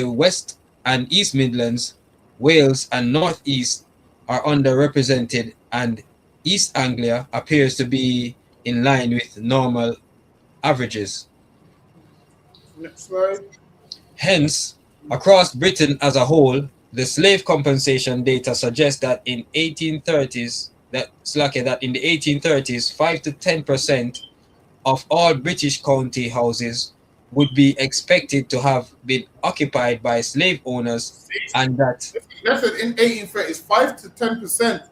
West and East Midlands, Wales, and Northeast are underrepresented, and East Anglia appears to be in line with normal averages. Next slide. Hence, across Britain as a whole, the slave compensation data suggests that in the 1830s, 5 to 10% of all British county houses would be expected to have been occupied by slave owners, and that in 1830s, 5 to 10%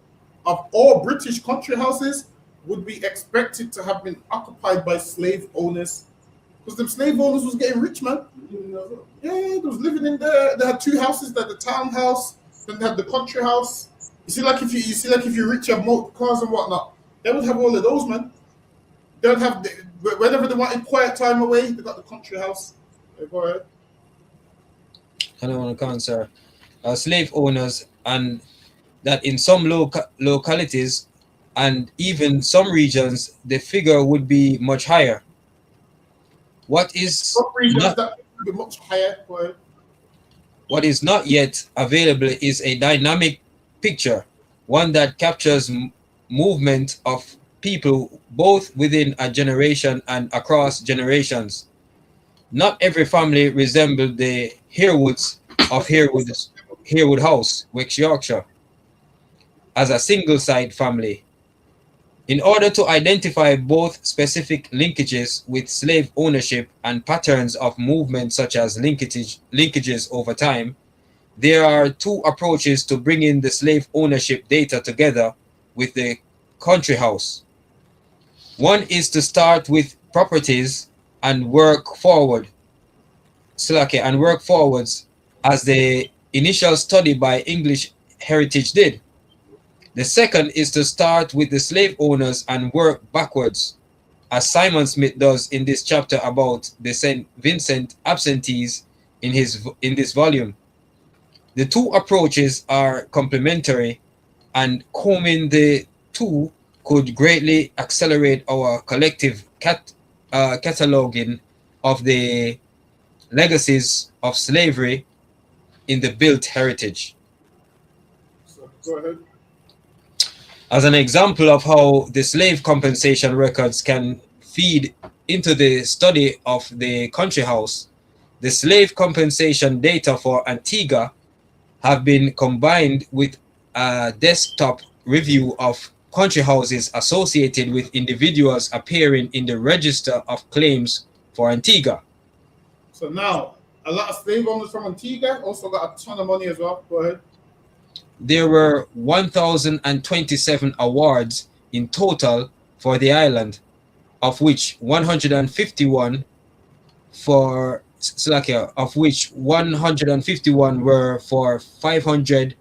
of all British country houses would be expected to have been occupied by slave owners. Because them slave owners was getting rich, man. Yeah, they was living in there. They had 2 houses. They had the townhouse, then they had the country house. You see, like if you're rich, you have motor cars and whatnot. They would have all of those, man. They would have whenever they wanted quiet time away. They got the country house. Yeah, go ahead. I don't want to answer. Slave owners, and that in some localities and even some regions, the figure would be much higher. What is much higher. What is not yet available is a dynamic picture, one that captures movement of people both within a generation and across generations. Not every family resembled the Herewoods of Herwood House, West Yorkshire, as a single-side family. In order to identify both specific linkages with slave ownership and patterns of movement such as linkages over time, there are two approaches to bringing the slave ownership data together with the country house. One is to start with properties and work forwards as the initial study by English Heritage did. The second is to start with the slave owners and work backwards, as Simon Smith does in this chapter about the St. Vincent absentees in this volume. The two approaches are complementary, and combing the two could greatly accelerate our collective cataloging of the legacies of slavery in the built heritage. So, go ahead. As an example of how the slave compensation records can feed into the study of the country house, the slave compensation data for Antigua have been combined with a desktop review of country houses associated with individuals appearing in the register of claims for Antigua. So now, a lot of slave owners from Antigua also got a ton of money as well. Go ahead. There were 1,027 awards in total for the island, of which 151 for Slovakia, of which 151 were for £500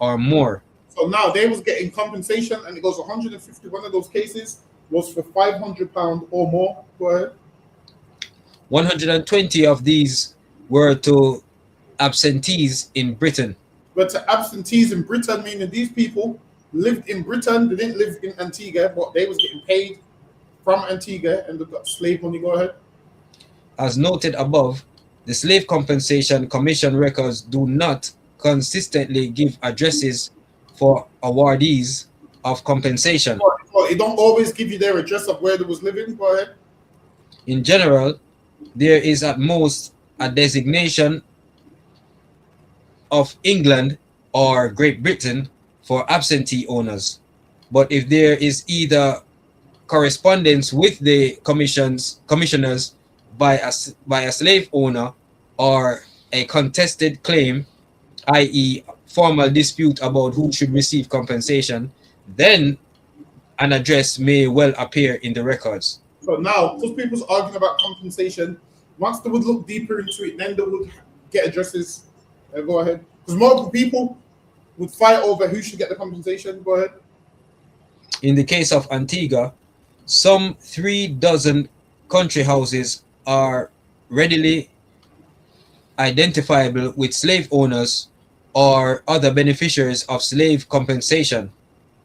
or more. So now they was getting compensation, and it goes 151 of those cases was for £500 or more. Go ahead. 120 of these were to absentees in Britain. But to absentees in Britain, meaning these people lived in Britain, they didn't live in Antigua, but they was getting paid from Antigua and they got slave money. Go ahead. As noted above, the Slave Compensation Commission records do not consistently give addresses for awardees of compensation. Well, it don't always give you their address of where they was living. Go ahead. In general, there is at most a designation of England or Great Britain for absentee owners. But if there is either correspondence with the commissioners by a slave owner or a contested claim, i.e. formal dispute about who should receive compensation, then an address may well appear in the records. So now, because people's arguing about compensation, once they would look deeper into it, then they would get addresses. Go ahead. Because multiple people would fight over who should get the compensation. Go ahead. In the case of Antigua, some 36 country houses are readily identifiable with slave owners or other beneficiaries of slave compensation.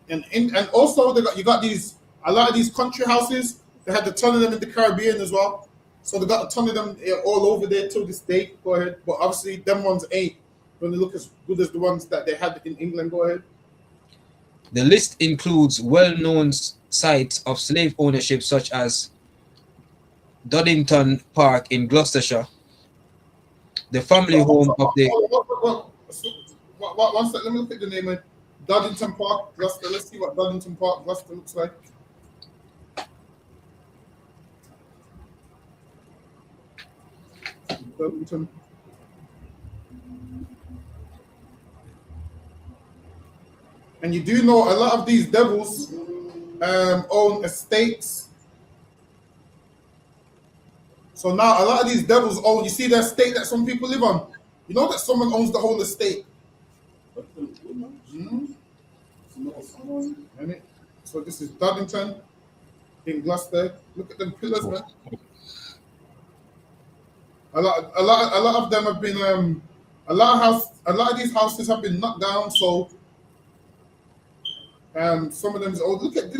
And also you got a lot of these country houses. They had a ton of them in the Caribbean as well. So they got a ton of them all over there to this day. Go ahead. But obviously them ones ain't going to look as good as the ones that they had in England. Go ahead. The list includes well-known sites of slave ownership such as Doddington Park in Gloucestershire, the family home of the... One sec, let me look at the name of Doddington Park, Gloucester. Let's see what Doddington Park, Gloucester looks like. Doddington. And you do know a lot of these devils own estates. So now a lot of these devils own, you see that estate that some people live on? You know that someone owns the whole estate. So this is Doddington in Gloucester. Look at them pillars, man. A lot of them have been a lot of these houses have been knocked down. So some of them. Oh, look at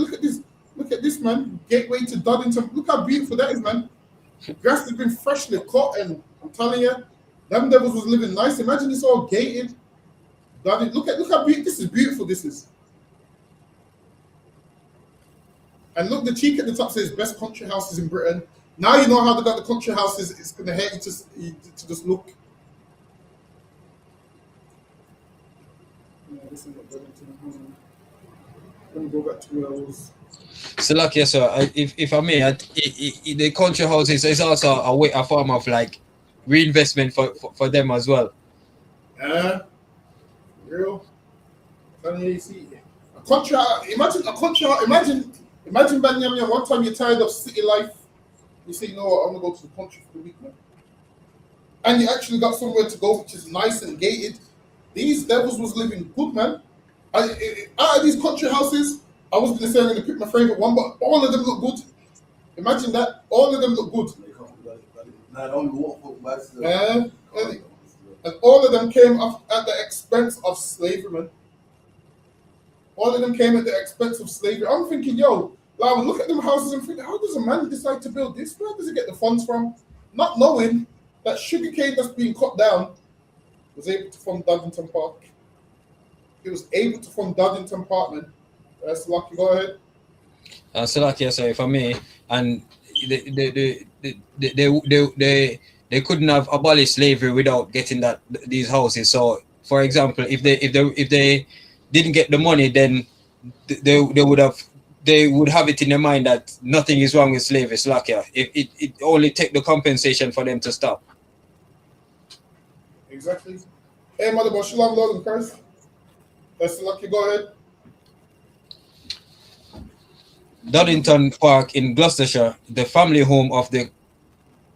this, man. Gateway to Doddington. Look how beautiful that is, man. Grass has been freshly cut, and I'm telling you, them devils was living nice. Imagine it's all gated. Look how beautiful this is. Beautiful this is. And look, the cheek at the top says best country houses in Britain. Now you know how they got the country houses. It's gonna hurt you to just look. Yeah, this is what Doddington. Let me go back to where I was. So, like, yes, sir. If I may, the country houses is also a form of like reinvestment for them as well. Real. See, a contract. Imagine a contract. Imagine Banyamia. One time you're tired of city life. You say, you know what, I'm gonna go to the country for the week, man. And you actually got somewhere to go, which is nice and gated. These devils was living good, man. Out of these country houses, I was gonna say I'm gonna pick my favorite one, but all of them look good. Imagine that. All of them look good. And all of them came up at the expense of slavery, man. All of them came at the expense of slavery. I'm thinking, yo, like, I would look at them houses and think, how does a man decide to build this? Where does he get the funds from? Not knowing that sugarcane that's being cut down was able to fund Duddington Park. It was able to fund Duddington Park, man. That's lucky. Go ahead. So lucky, sorry for me. And they couldn't have abolished slavery without getting these houses. So, for example, if they didn't get the money, then they would have it in their mind that nothing is wrong with slavery. It's lucky. It only take the compensation for them to stop. Exactly. Hey, Mother Boss, Shalom, Lord and Christ. That's lucky. Go ahead. Duddington Park in Gloucestershire, the family home of the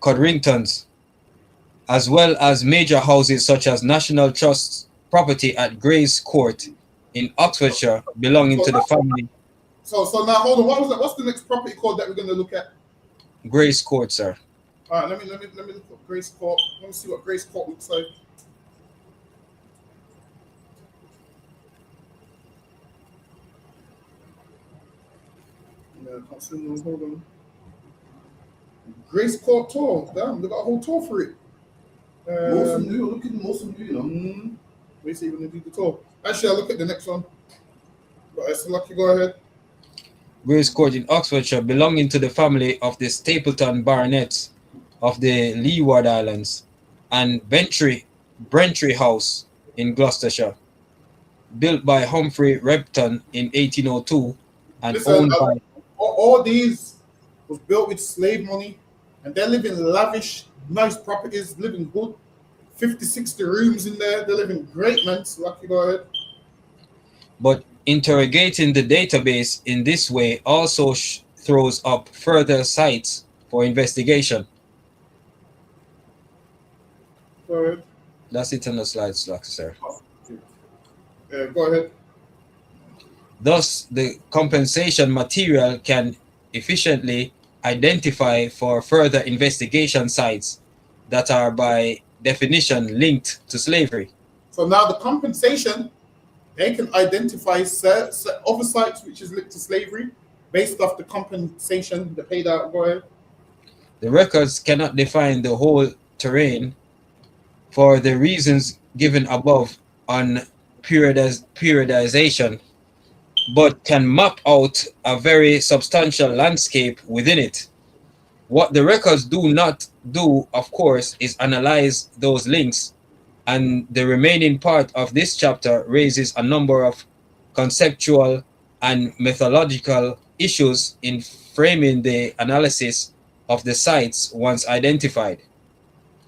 Codringtons, as well as major houses such as National Trust property at Grays Court in Oxfordshire, belonging to the family. So now hold on. What was that? What's the next property code that we're going to look at? Grays Court, sir. All right, let me look at Grace Court. Let me see what Grace Court looks like. Yeah, I can't see no. Hold on. Grace Court tour. Damn, they got a whole tour for it. Most of new, look at most of new, you know. Let me see when they do the tour. Actually, I'll look at the next one. But it's lucky. Go ahead. Grace Court in Oxfordshire, belonging to the family of the Stapleton Baronets of the Leeward Islands, and Brentry House in Gloucestershire, built by Humphrey Repton in 1802 and owned by... All these was built with slave money, and they're living lavish, nice properties, living good. 50, 60 rooms in there. They're living great, man. So lucky. Go ahead. But interrogating the database in this way also throws up further sites for investigation. Go ahead. That's it on the slides, sir. Go ahead. Thus, the compensation material can efficiently identify for further investigation sites that are by definition linked to slavery. So now the compensation, they can identify other sites which is linked to slavery based off the compensation they paid out. Go ahead. The records cannot define the whole terrain for the reasons given above on periodization, but can map out a very substantial landscape within it. What the records do not do, of course, is analyze those links, and the remaining part of this chapter raises a number of conceptual and methodological issues in framing the analysis of the sites once identified.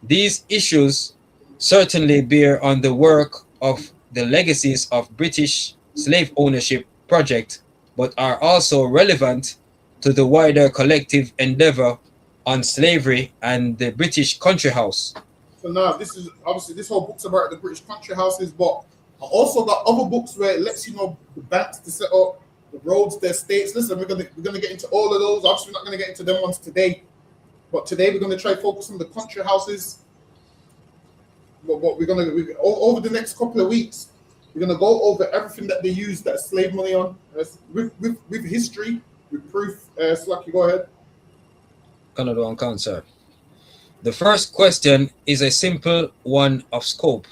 These issues certainly bear on the work of the legacies of British slave ownership project, but are also relevant to the wider collective endeavor on slavery and the British country house. So now this is obviously this whole book's about the British country houses, but I also got other books where it lets you know the banks to set up, the roads, the estates. Listen, we're gonna get into all of those. Obviously, we're not gonna get into them ones today, but today we're gonna try to focus on the country houses. But what we're over the next couple of weeks, we're gonna go over everything that they use that slave money on with history, with proof. Slacky, go ahead. Canada on cancer. The first question is a simple one of scope.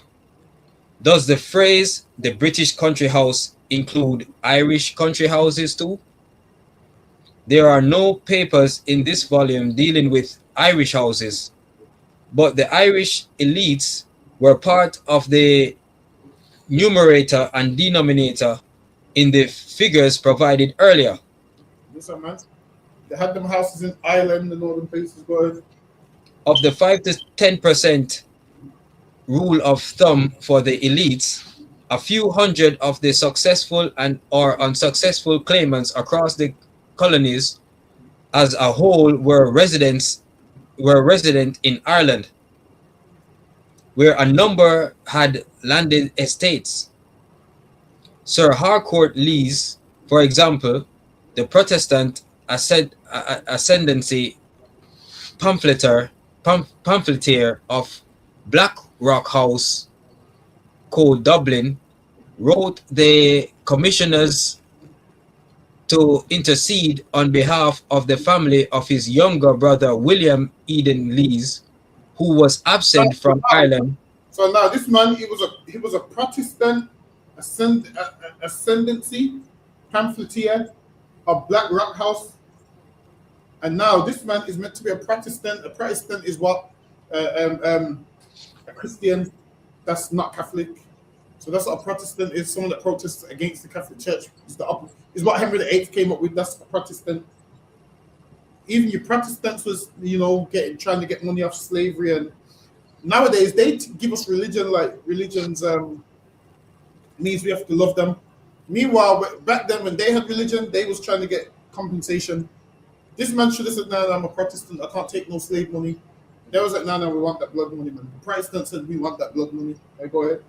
Does the phrase the British country house include Irish country houses too? There are no papers in this volume dealing with Irish houses, but the Irish elites were part of the numerator and denominator in the figures provided earlier. Listen, man. They had them houses in Ireland and all them places. Go ahead. Of the 5 to 10% rule of thumb for the elites, a few hundred of the successful and or unsuccessful claimants across the colonies as a whole were resident in Ireland, where a number had landed estates. Sir Harcourt Lees, for example, the Protestant ascendancy pamphleteer of Black Rock House, Co. Dublin, wrote the commissioners to intercede on behalf of the family of his younger brother William Eden Lees, who was absent from Ireland. So now this man, he was a Protestant ascendancy pamphleteer of Black Rock House, and now this man is meant to be a Protestant. A Protestant is what a Christian that's not Catholic. So that's what a Protestant is. Someone that protests against the Catholic Church. Is what Henry VIII came up with. That's a Protestant. Even your Protestants was, trying to get money off slavery, and nowadays they give us religion like religions means we have to love them. Meanwhile, back then when they had religion, they was trying to get compensation. This man should have said, "No, I'm a Protestant. I can't take no slave money." They was like, "No, we want that blood money, man." The Protestant said, "We want that blood money." Hey, go ahead.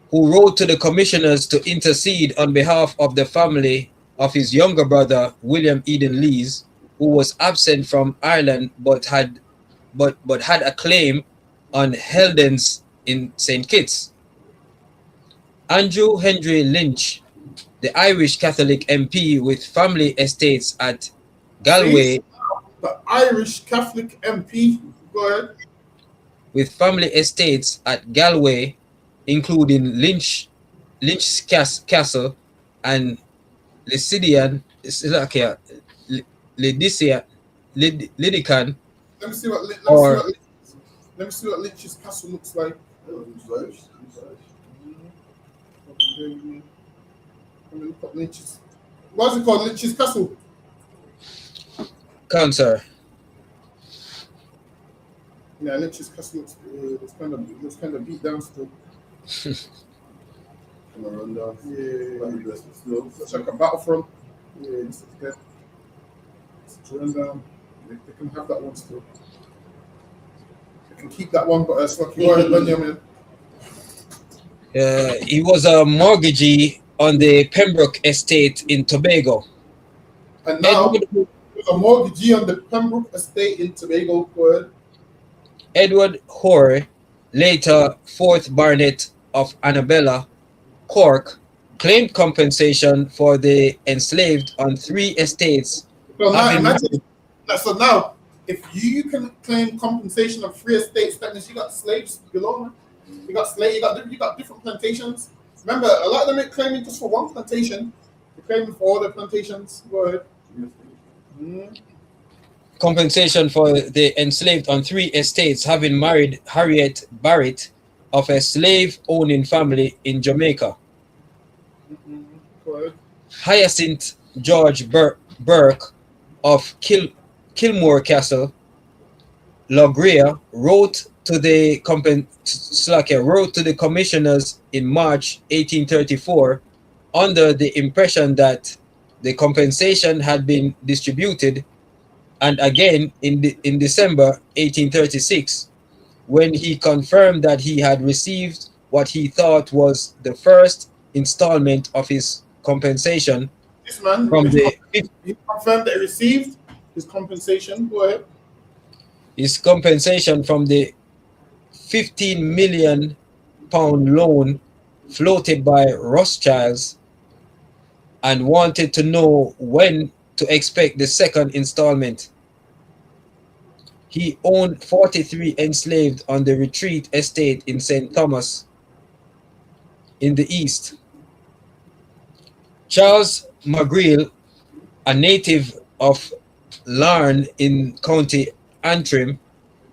Who wrote to the commissioners to intercede on behalf of the family of his younger brother William Eden Lees, who was absent from Ireland but had a claim on Heldens in St. Kitts. Andrew Henry Lynch, the Irish Catholic MP with family estates at Galway. The Irish Catholic MP, go ahead. With family estates at Galway, including Lynch's Castle and Lydican. Let me see what Lynch's Castle looks like. Look up Lynch's. What's it called? Lynch's Castle. Cancer. Yeah, Lynch's Castle looks kind of beat down still. Run down. Yeah. Looks like a battlefront. Yeah, it's good. It's run down. They can have that one still. They can keep that one, but it's like you are man. He was a mortgagee on the Pembroke estate in Tobago. And now he's a mortgagee on the Pembroke estate in Tobago. Go ahead. Edward Hoare, later 4th Baronet of Annabella, Cork, claimed compensation for the enslaved on 3 estates. So now, if you can claim compensation on 3 estates, that means you got slaves below, man. You got different plantations. Remember, a lot of them ain't claiming just for one plantation. They're claiming for all the plantations. Go ahead. Compensation for the enslaved on 3 estates, having married Harriet Barrett of a slave-owning family in Jamaica. Hyacinth George Burke of Kilmore Castle, Logria, wrote to the commissioners in March 1834 under the impression that the compensation had been distributed, and again in December 1836, when he confirmed that he had received what he thought was the first installment of his compensation. This man, he confirmed that he received his compensation. Go ahead. His compensation from the £15 million loan floated by Rothschilds, and wanted to know when to expect the second installment. He owned 43 enslaved on the Retreat estate in St. Thomas in the east. Charles McGreal, a native of Larne in County Antrim,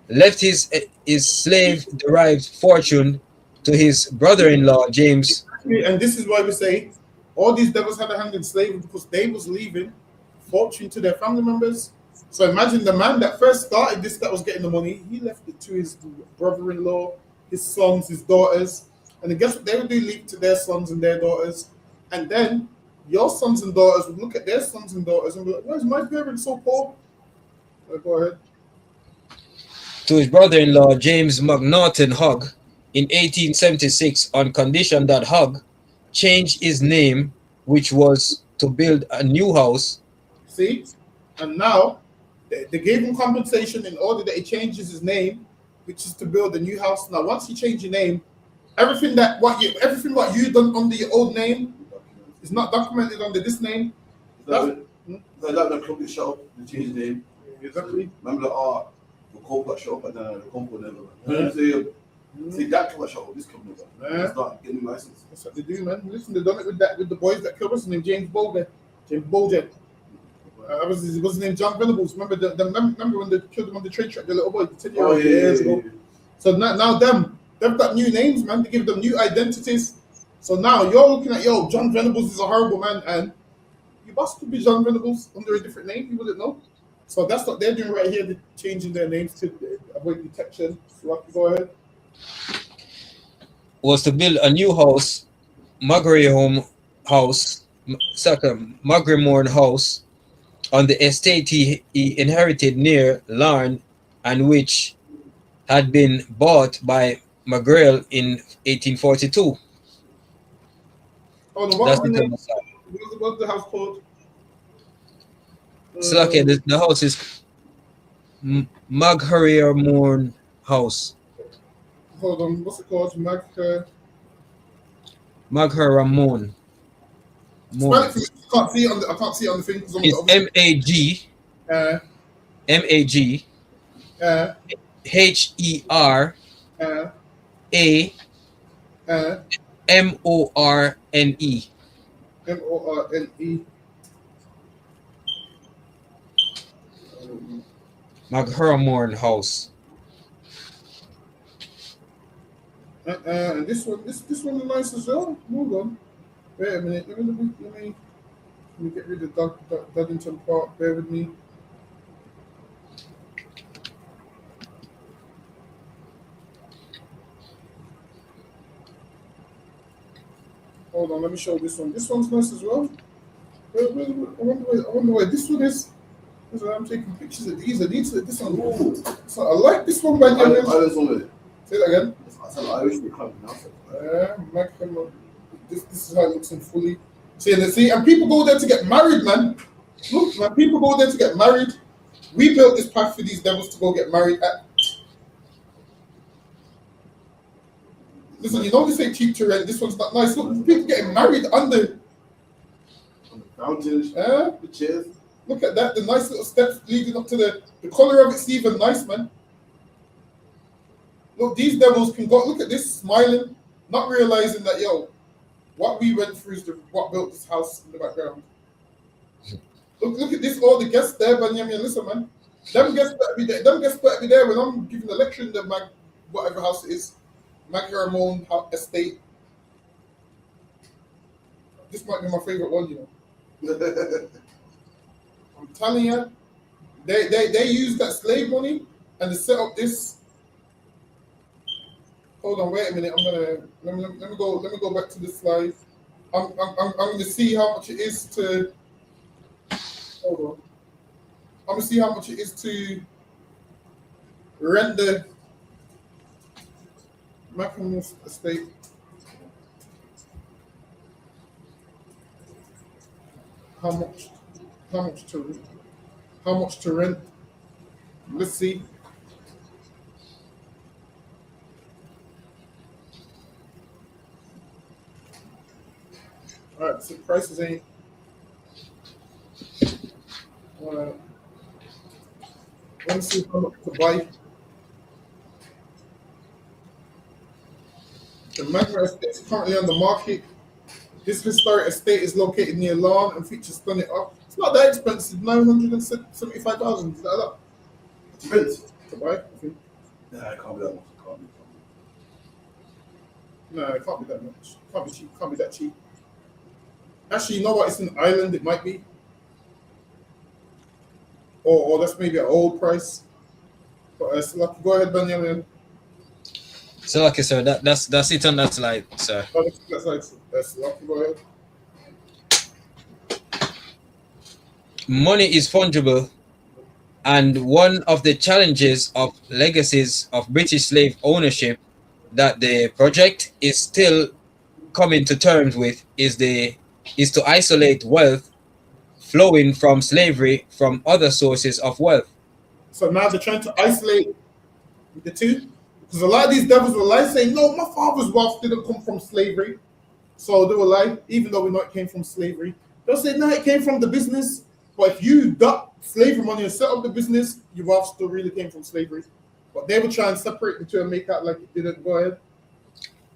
left his slave-derived fortune to his brother-in-law, James. And this is why we say all these devils had a hand in slavery, because they was leaving fortune to their family members. So imagine the man that first started this, that was getting the money, he left it to his brother-in-law, his sons, his daughters, and then guess what they would do? Leave it to their sons and their daughters, and then your sons and daughters would look at their sons and daughters and be like, "Why is my parents so poor?" Go ahead. To his brother-in-law James McNaughton Hogg in 1876 on condition that Hogg change his name, which was to build a new house. See, and now they gave him compensation in order that he changes his name, which is to build a new house. Now, once you change your name, everything what you done under your old name is not documented under this name. Like the club that shut up, they changed the name. Exactly. Remember the club got shut up and the company never. See that club shut up, this club never. Start getting a license. That's what they do, man. Listen, they done it with the boys that killed us, named James Bolger. Was his name John Venables? Remember remember when they killed him on the train track, the little boy, 10 years ago. So now they've got new names, man. They give them new identities. So now you're looking at, John Venables is a horrible man, and your boss could be John Venables under a different name. You wouldn't know. So that's what they're doing right here. They're changing their names to avoid detection. So go ahead. Was to build a new house, Magriemore House, on the estate he inherited near Larne, and which had been bought by McGrail in 1842. Oh, what's the house called? So okay, the house is Magriemore House. Hold on, what's it called? Magriemore. I can't see it on the thing. It's M-A-G M-A-G H-E-R-A M-O-R-N-E. M-O-R-N-E. Magriemore House. And this one is nice as well. Hold on. Wait a minute. Let me get rid of Duddington Park. Bear with me. Hold on. Let me show this one. This one's nice as well. I wonder where this one is. I'm taking pictures of these. This one. Ooh. So I like this one by the way. Say that again. This is how it looks in fully. See, and people go there to get married, man. Look, man, people go there to get married. We built this path for these devils to go get married at. Listen, you know this ain't cheap to rent. This one's not nice. Look, people getting married under the fountains, the chairs. Look at that, the nice little steps leading up to the color of it's even nice, man. Look, these devils can go. Look at this, smiling, not realizing that what we went through is what built this house in the background. Look at this, all the guests there, Benjamin. Listen, man. Them guests better be there. Them guests better be there when I'm giving a lecture in the whatever house it is, Magriemore estate. This might be my favorite one, I'm telling you, they use that slave money and they set up this. Hold on, wait a minute. Let me go back to this slide. I'm going to see how much it is to. Hold on. I'm going to see how much it is to rent the Magriemore estate. How much to rent? Let's see. All right, so prices ain't. Let me see how much to buy. The Magriemore estate is currently on the market. This historic estate is located near Larne and features stunning art. It's not that expensive, 975,000. Is that a lot? Expensive to buy? I think. Nah, it can't be that much. No, it can't be that much. Can't be cheap. Can't be that cheap. Actually, you know what? It's an island. It might be. or that's maybe an old price. But so go ahead, Benjamin. So okay, sir, that's it on that slide, sir. That's lucky. Go ahead. Money is fungible, and one of the challenges of legacies of British slave ownership that the project is still coming to terms with is to isolate wealth flowing from slavery from other sources of wealth. So now they're trying to isolate the two, because a lot of these devils will lie, saying, "No, my father's wealth didn't come from slavery." So they will lie, even though we know it came from slavery. They'll say, "No, it came from the business." But if you got slavery money and set up the business, your wealth still really came from slavery. But they will try and separate the two and make out like it didn't. Go ahead.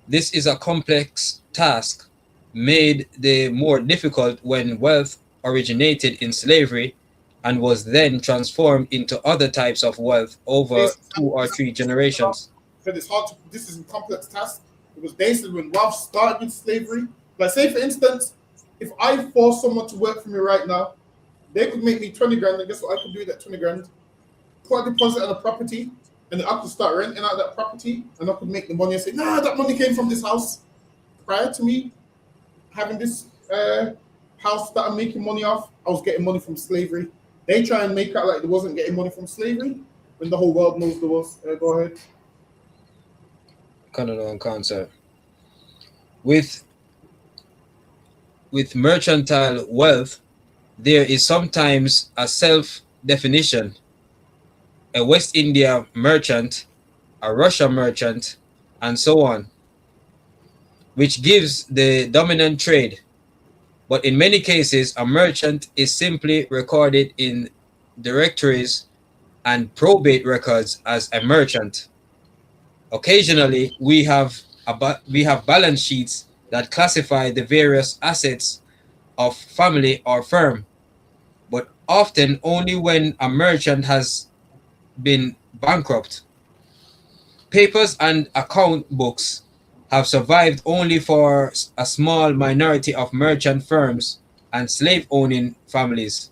This is a complex task made the more difficult when wealth originated in slavery and was then transformed into other types of wealth over 2 or 3 generations. So it's hard to, this is a complex task because basically when wealth started with slavery, like say for instance, if I force someone to work for me right now, they could make me 20 grand, and guess what I could do with that 20 grand? Put a deposit on a property, and then I could start renting out that property, and I could make the money and say, nah, that money came from this house. Prior to me having this house that I'm making money off, I was getting money from slavery. They try and make out like they wasn't getting money from slavery when the whole world knows there was. Go ahead. Canada and concept. With mercantile wealth, there is sometimes a self-definition. A West India merchant, a Russia merchant, and so on, which gives the dominant trade. But in many cases, a merchant is simply recorded in directories and probate records as a merchant. Occasionally, we have balance sheets that classify the various assets of family or firm, but often only when a merchant has been bankrupt. Papers and account books have survived only for a small minority of merchant firms and slave-owning families,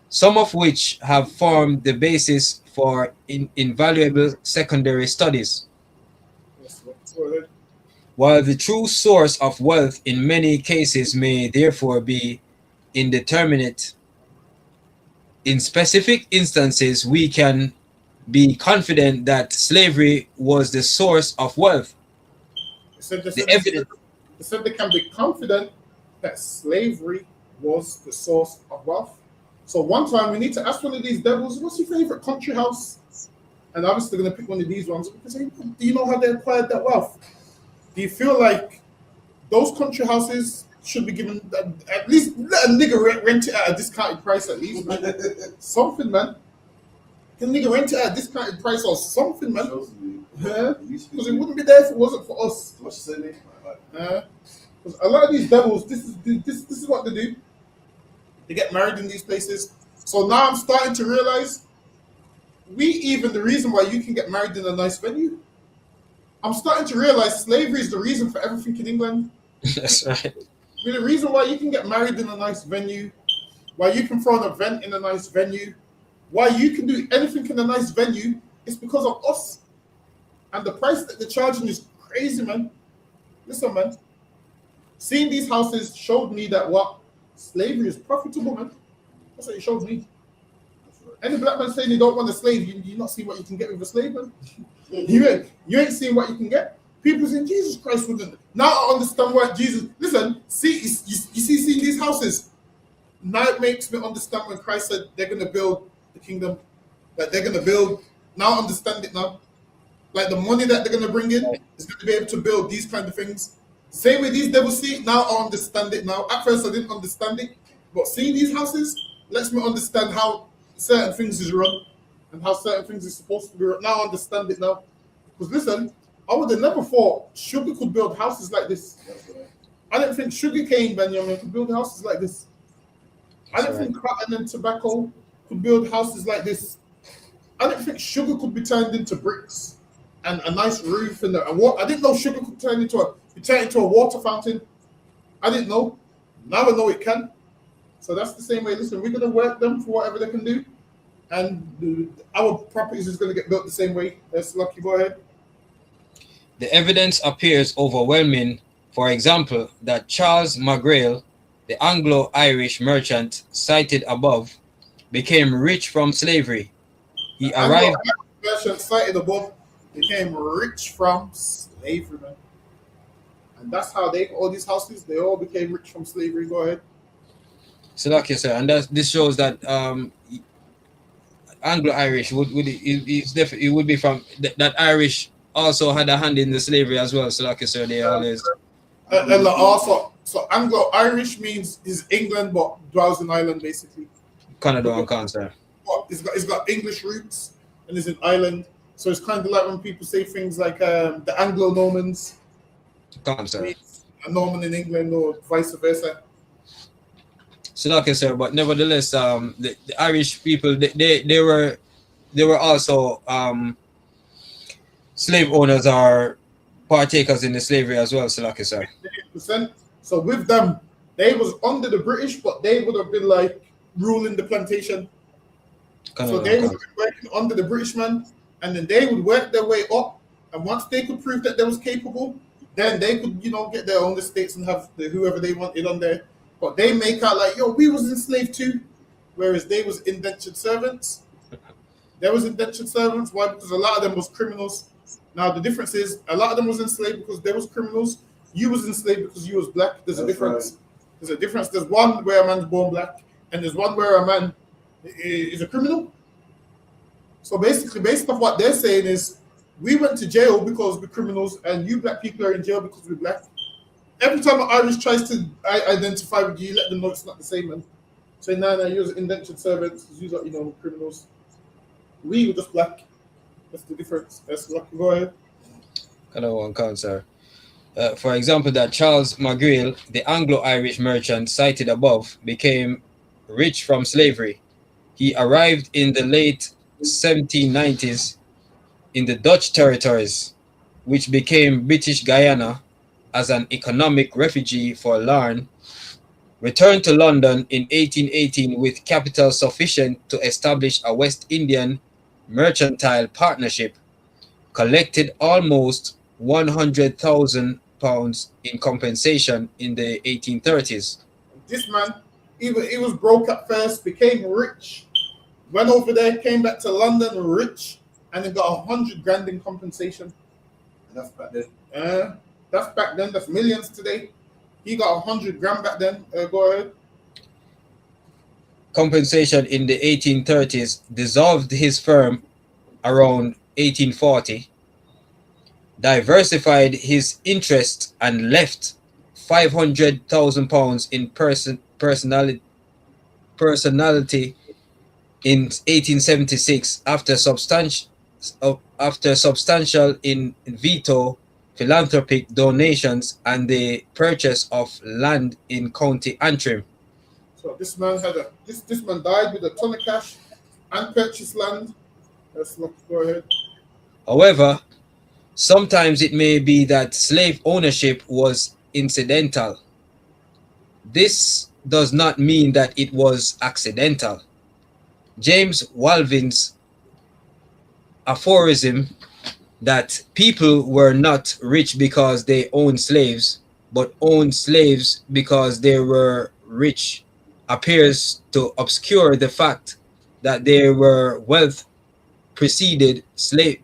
some of which have formed the basis for invaluable secondary studies. While the true source of wealth in many cases may therefore be indeterminate, in specific instances we can be confident that slavery was the source of wealth. They said they can be confident that slavery was the source of wealth. So one time we need to ask one of these devils, what's your favorite country house? And obviously they're going to pick one of these ones because hey, do you know how they acquired that wealth? Do you feel like those country houses should be given at least let a nigga rent it at a discounted price at least, man? Something, man. Can a nigga rent it at a discounted price or something, man? Because it wouldn't be there if it wasn't for us. Because a lot of these devils, this is what they do. They get married in these places. So now I'm starting to realize the reason why you can get married in a nice venue. I'm starting to realize slavery is the reason for everything in England. That's right. The reason why you can get married in a nice venue, why you can throw an event in a nice venue, why you can do anything in a nice venue is because of us. And the price that they're charging is crazy, man. Listen, man. Seeing these houses showed me that what? Slavery is profitable, man. That's what it showed me. Any black man saying you don't want a slave, you not see what you can get with a slave, man. You ain't seeing what you can get. People saying Jesus Christ wouldn't. Now I understand why Jesus. Listen, see, you see, seeing these houses. Now it makes me understand when Christ said they're gonna build the kingdom, that they're gonna build. Now I understand it now. Like the money that they're gonna bring in is gonna be able to build these kind of things. Same way these devils see it. Now I understand it now. At first I didn't understand it, but seeing these houses lets me understand how certain things is run and how certain things is supposed to be run. Now I understand it now. Because listen, I would have never thought sugar could build houses like this. I didn't think sugarcane, Benjamin, could build houses like this. I didn't think cotton and tobacco could build houses like this. I didn't think sugar could be turned into bricks and a nice roof and I didn't know sugar could turn into a water fountain. I didn't know. Now I know it can. So that's the same way. Listen, we're gonna work them for whatever they can do. and our properties is going to get built the same way. That's lucky. Go ahead. The evidence appears overwhelming. For example, that Charles McGrail, the Anglo-Irish merchant cited above, became rich from slavery. He arrived. Merchant cited above became rich from slavery, man. And that's how all these houses, they all became rich from slavery. Go ahead. So, like you said, and this shows that Anglo-Irish it would be from that Irish also had a hand in the slavery as well. So, like you said, they always. And also, so Anglo-Irish means is England but dwells in Ireland, basically. Canada and Cancer. It's got English roots and it's in Ireland. So it's kind of like when people say things like the Anglo-Normans. Cancer. A Norman in England or vice versa. So, like I said, but nevertheless, the Irish people they were also slave owners or partakers in the slavery as well. So, like I said, 8%. So with them, they was under the British, but they would have been like ruling the plantation. So they would have been working under the British man, and then they would work their way up. And once they could prove that they was capable, then they could, get their own estates and have whoever they wanted on there. But they make out like, yo, we was enslaved too, whereas they was indentured servants. There was indentured servants. Why? Because a lot of them was criminals. Now the difference is a lot of them was enslaved because they was criminals. You was enslaved because you was black. There's a difference. Right. There's a difference. There's one where a man's born black, and there's one where a man is a criminal. So basically, based off what they're saying is, we went to jail because we're criminals, and you black people are in jail because we're black. Every time an Irish tries to identify with you, let them know it's not the same, man. Say, no, you're indentured servants, because you're criminals. We were just black. That's the difference. That's lucky. Go ahead. Kind of one cancer. For example, that Charles McGrail, the Anglo-Irish merchant cited above, became rich from slavery. He arrived in the late 1790s in the Dutch territories, which became British Guyana, as an economic refugee for Larne, returned to London in 1818 with capital sufficient to establish a West Indian mercantile partnership, collected almost £100,000 in compensation in the 1830s. This man, he was broke at first, became rich, went over there, came back to London rich, and then got $100,000 in compensation. And that's back then. That's back then. That's millions today. He got $100,000 back then. Go ahead. Compensation in the 1830s, dissolved his firm around 1840, diversified his interests, and left £500,000 in personality in 1876 after substantial in veto philanthropic donations and the purchase of land in County Antrim. So this man this man died with a ton of cash and purchased land. Let's look. Go ahead. However, sometimes it may be that slave ownership was incidental. This does not mean that it was accidental. James Walvin's aphorism that people were not rich because they owned slaves, but owned slaves because they were rich, appears to obscure the fact that there were wealth preceded slave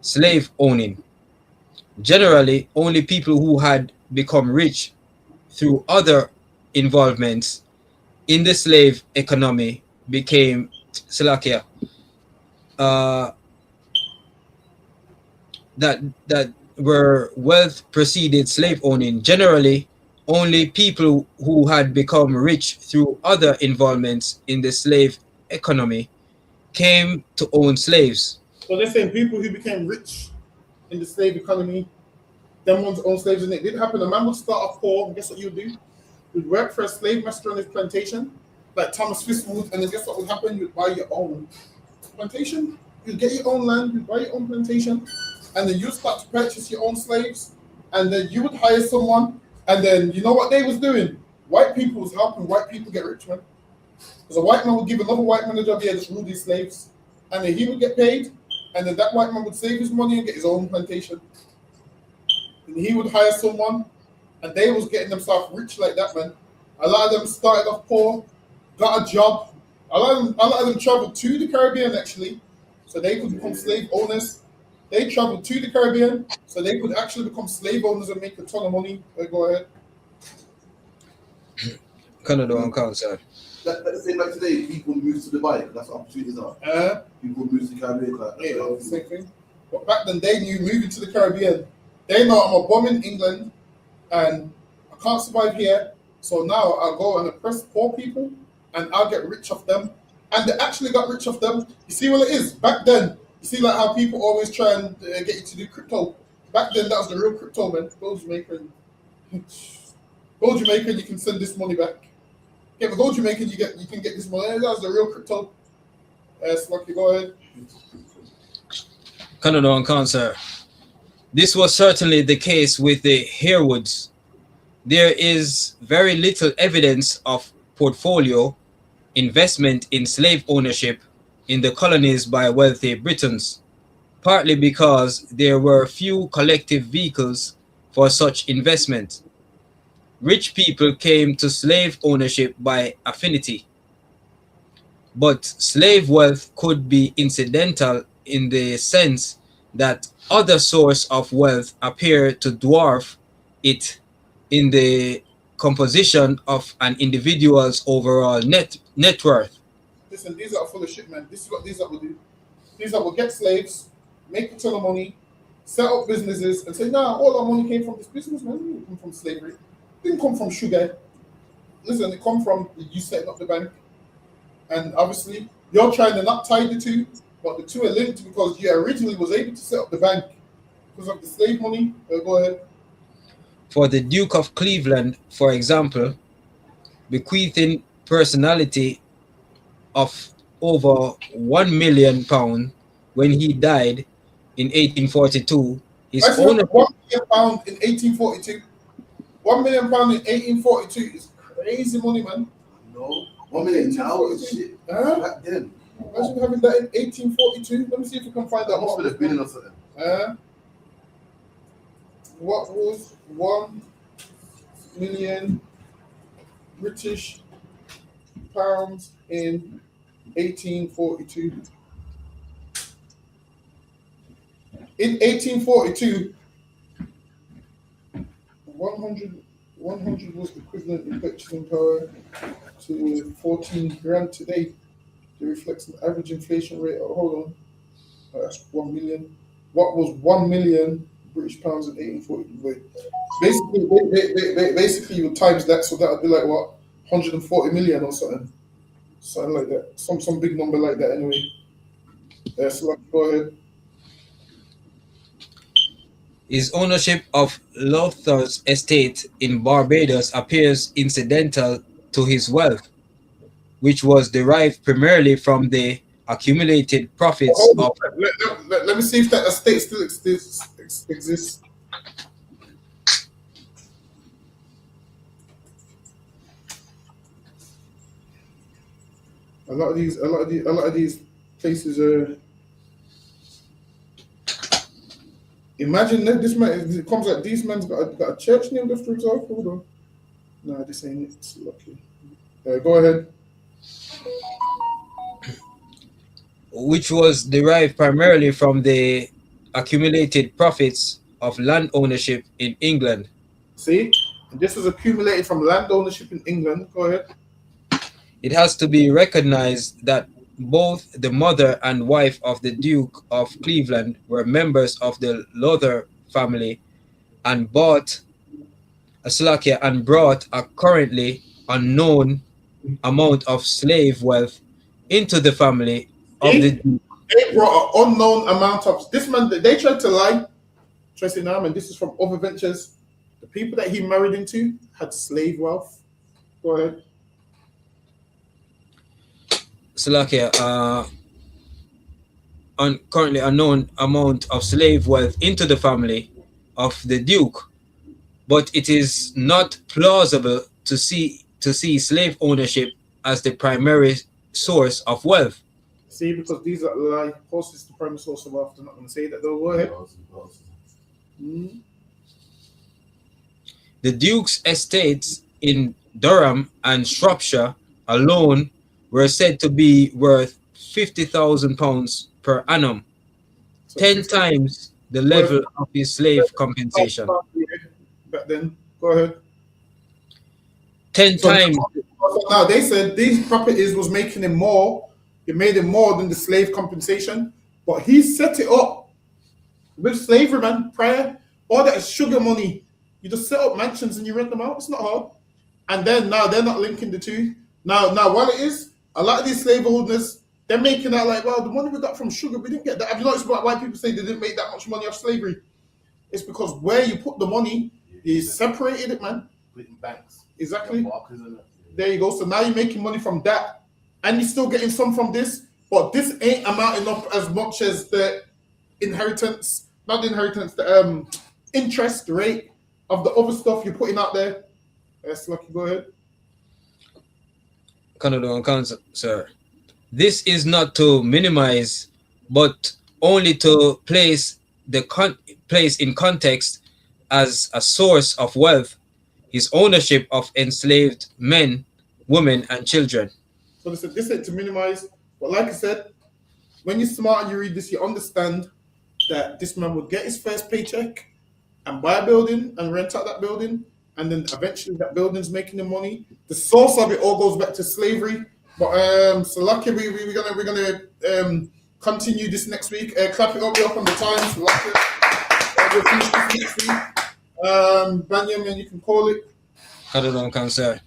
slave owning. Generally, only people who had become rich through other involvements in the slave economy became Slovakia. That were wealth preceded slave owning. Generally, only people who had become rich through other involvements in the slave economy came to own slaves. So they're saying people who became rich in the slave economy, them ones own slaves, and it did happen. A man would start off poor, and guess what you would do? You'd work for a slave master on his plantation, like Thomas Fitzwood, and then guess what would happen? You'd buy your own plantation, you'd get your own land, you'd buy your own plantation, and then you'd start to purchase your own slaves, and then you would hire someone, and then you know what they was doing? White people was helping white people get rich, man. Because a white man would give another white man a job, just rule these slaves, and then he would get paid, and then that white man would save his money and get his own plantation. And he would hire someone, and they was getting themselves rich like that, man. A lot of them started off poor, got a job. A lot of them traveled to the Caribbean actually, so they could become slave owners. They traveled to the Caribbean, so they could actually become slave owners and make a ton of money. Go ahead. Canada and Council. That's the same like today. People move to Dubai. That's what opportunities are. People move to the Caribbean. Yeah, same thing. But back then, they knew moving to the Caribbean. They know I'm a bum in England, and I can't survive here. So now I'll go and oppress poor people, and I'll get rich off them. And they actually got rich off them. You see what it is? Back then, you see like how people always try and get you to do crypto. Back then, that was the real crypto, man. Go Jamaican. Go Jamaican, you can send this money back. Yeah, but go Jamaican, you can get this money. That was the real crypto. Slucky, go ahead. Canada and Council. This was certainly the case with the Herewoods. There is very little evidence of portfolio investment in slave ownership in the colonies by wealthy Britons, partly because there were few collective vehicles for such investment. Rich people came to slave ownership by affinity, but slave wealth could be incidental in the sense that other source of wealth appear to dwarf it in the composition of an individual's overall net worth. Listen, these are full of shit, man. This is what these are will do. These are will get slaves, make a ton of money, set up businesses, and say, nah, all our money came from this business, man. It didn't come from slavery. It didn't come from sugar. Listen, it come from you setting up the bank. And obviously, you're trying to not tie the two, but the two are linked because you originally was able to set up the bank because of the slave money. Go ahead. For the Duke of Cleveland, for example, bequeathing personality of over £1 million when he died in 1842, his owner. £1 million in 1842. £1 million in 1842 is crazy money, man. No, 1 million now is shit. Back then. Imagine having that in 1842. Let me see if we can find that. Must have been or something. What was 1 million British pounds in 1842? In 1842, 100 was equivalent in purchasing power to 14 grand today. It reflects an average inflation rate. Hold on, that's 1 million. What was 1 million British pounds in 1840? Basically, you would times that, so that would be like what, 140 million or something like that. Some big number like that. Anyway, so go ahead. His ownership of Lothar's estate in Barbados appears incidental to his wealth, which was derived primarily from the accumulated profits of. Let me see if that estate still exists. A lot of these places are. Imagine that this man, it comes like these man's got a church named after himself. Hold on. No, this ain't it. It's lucky. Go ahead. Which was derived primarily from the accumulated profits of land ownership in England. See, this was accumulated from land ownership in England. Go ahead. It has to be recognized that both the mother and wife of the Duke of Cleveland were members of the Lothar family and brought a currently unknown amount of slave wealth into the family of the Duke. They brought an unknown amount of this man. They tried to lie. Tracy Nam, and this is from other ventures. The people that he married into had slave wealth. Go ahead. Slovakia, currently unknown amount of slave wealth into the family of the Duke, but it is not plausible to see slave ownership as the primary source of wealth. See, because these are like horses, is the primary source of wealth. They're not going to say that though. Go ahead. The Duke's estates in Durham and Shropshire alone were said to be worth £50,000 per annum, 10 times the level of his slave compensation. Back then, go ahead. 10 times. Now they said these properties was making him more. It made him more than the slave compensation, but he set it up with slavery, man. Prior, all that is sugar money. You just set up mansions and you rent them out. It's not hard. And then now they're not linking the two. Now what it is, a lot of these slaveholders, they're making out like, well, the money we got from sugar, we didn't get that. Have you noticed why people say they didn't make that much money off slavery? It's because where you put the money, you separated it, man. Put it in banks. Exactly. There you go. So now you're making money from that, and you're still getting some from this, but this ain't amounting up as much as the inheritance, not the inheritance, the interest rate of the other stuff you're putting out there. Yes, Lucky, go ahead. Sir. This is not to minimize, but only to place place in context as a source of wealth his ownership of enslaved men, women, and children. So this ain't to minimize, but like I said, when you're smart and you read this, you understand that this man would get his first paycheck and buy a building and rent out that building, and then eventually that building's making the money. The source of it all goes back to slavery. But so Lucky, we're gonna continue this next week. Clap it up on the time. So Lucky, we'll finish this next week. Benjamin, you can call it. Cut it on, cancer.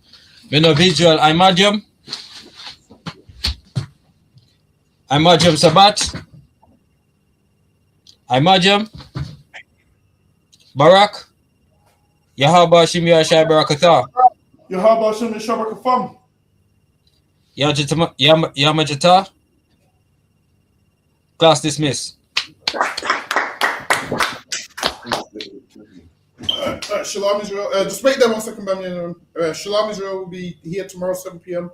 Me no visual. I'm Majum Sabat. I'm Majum Barak. Yahaba Shimya Shai Barakatha. Yahaba Shimya Shai Barakatha. Yamajata. Class dismissed. Shalom Israel. Just wait there 1 second, Benjamin. Shalom Israel will be here tomorrow 7 p.m.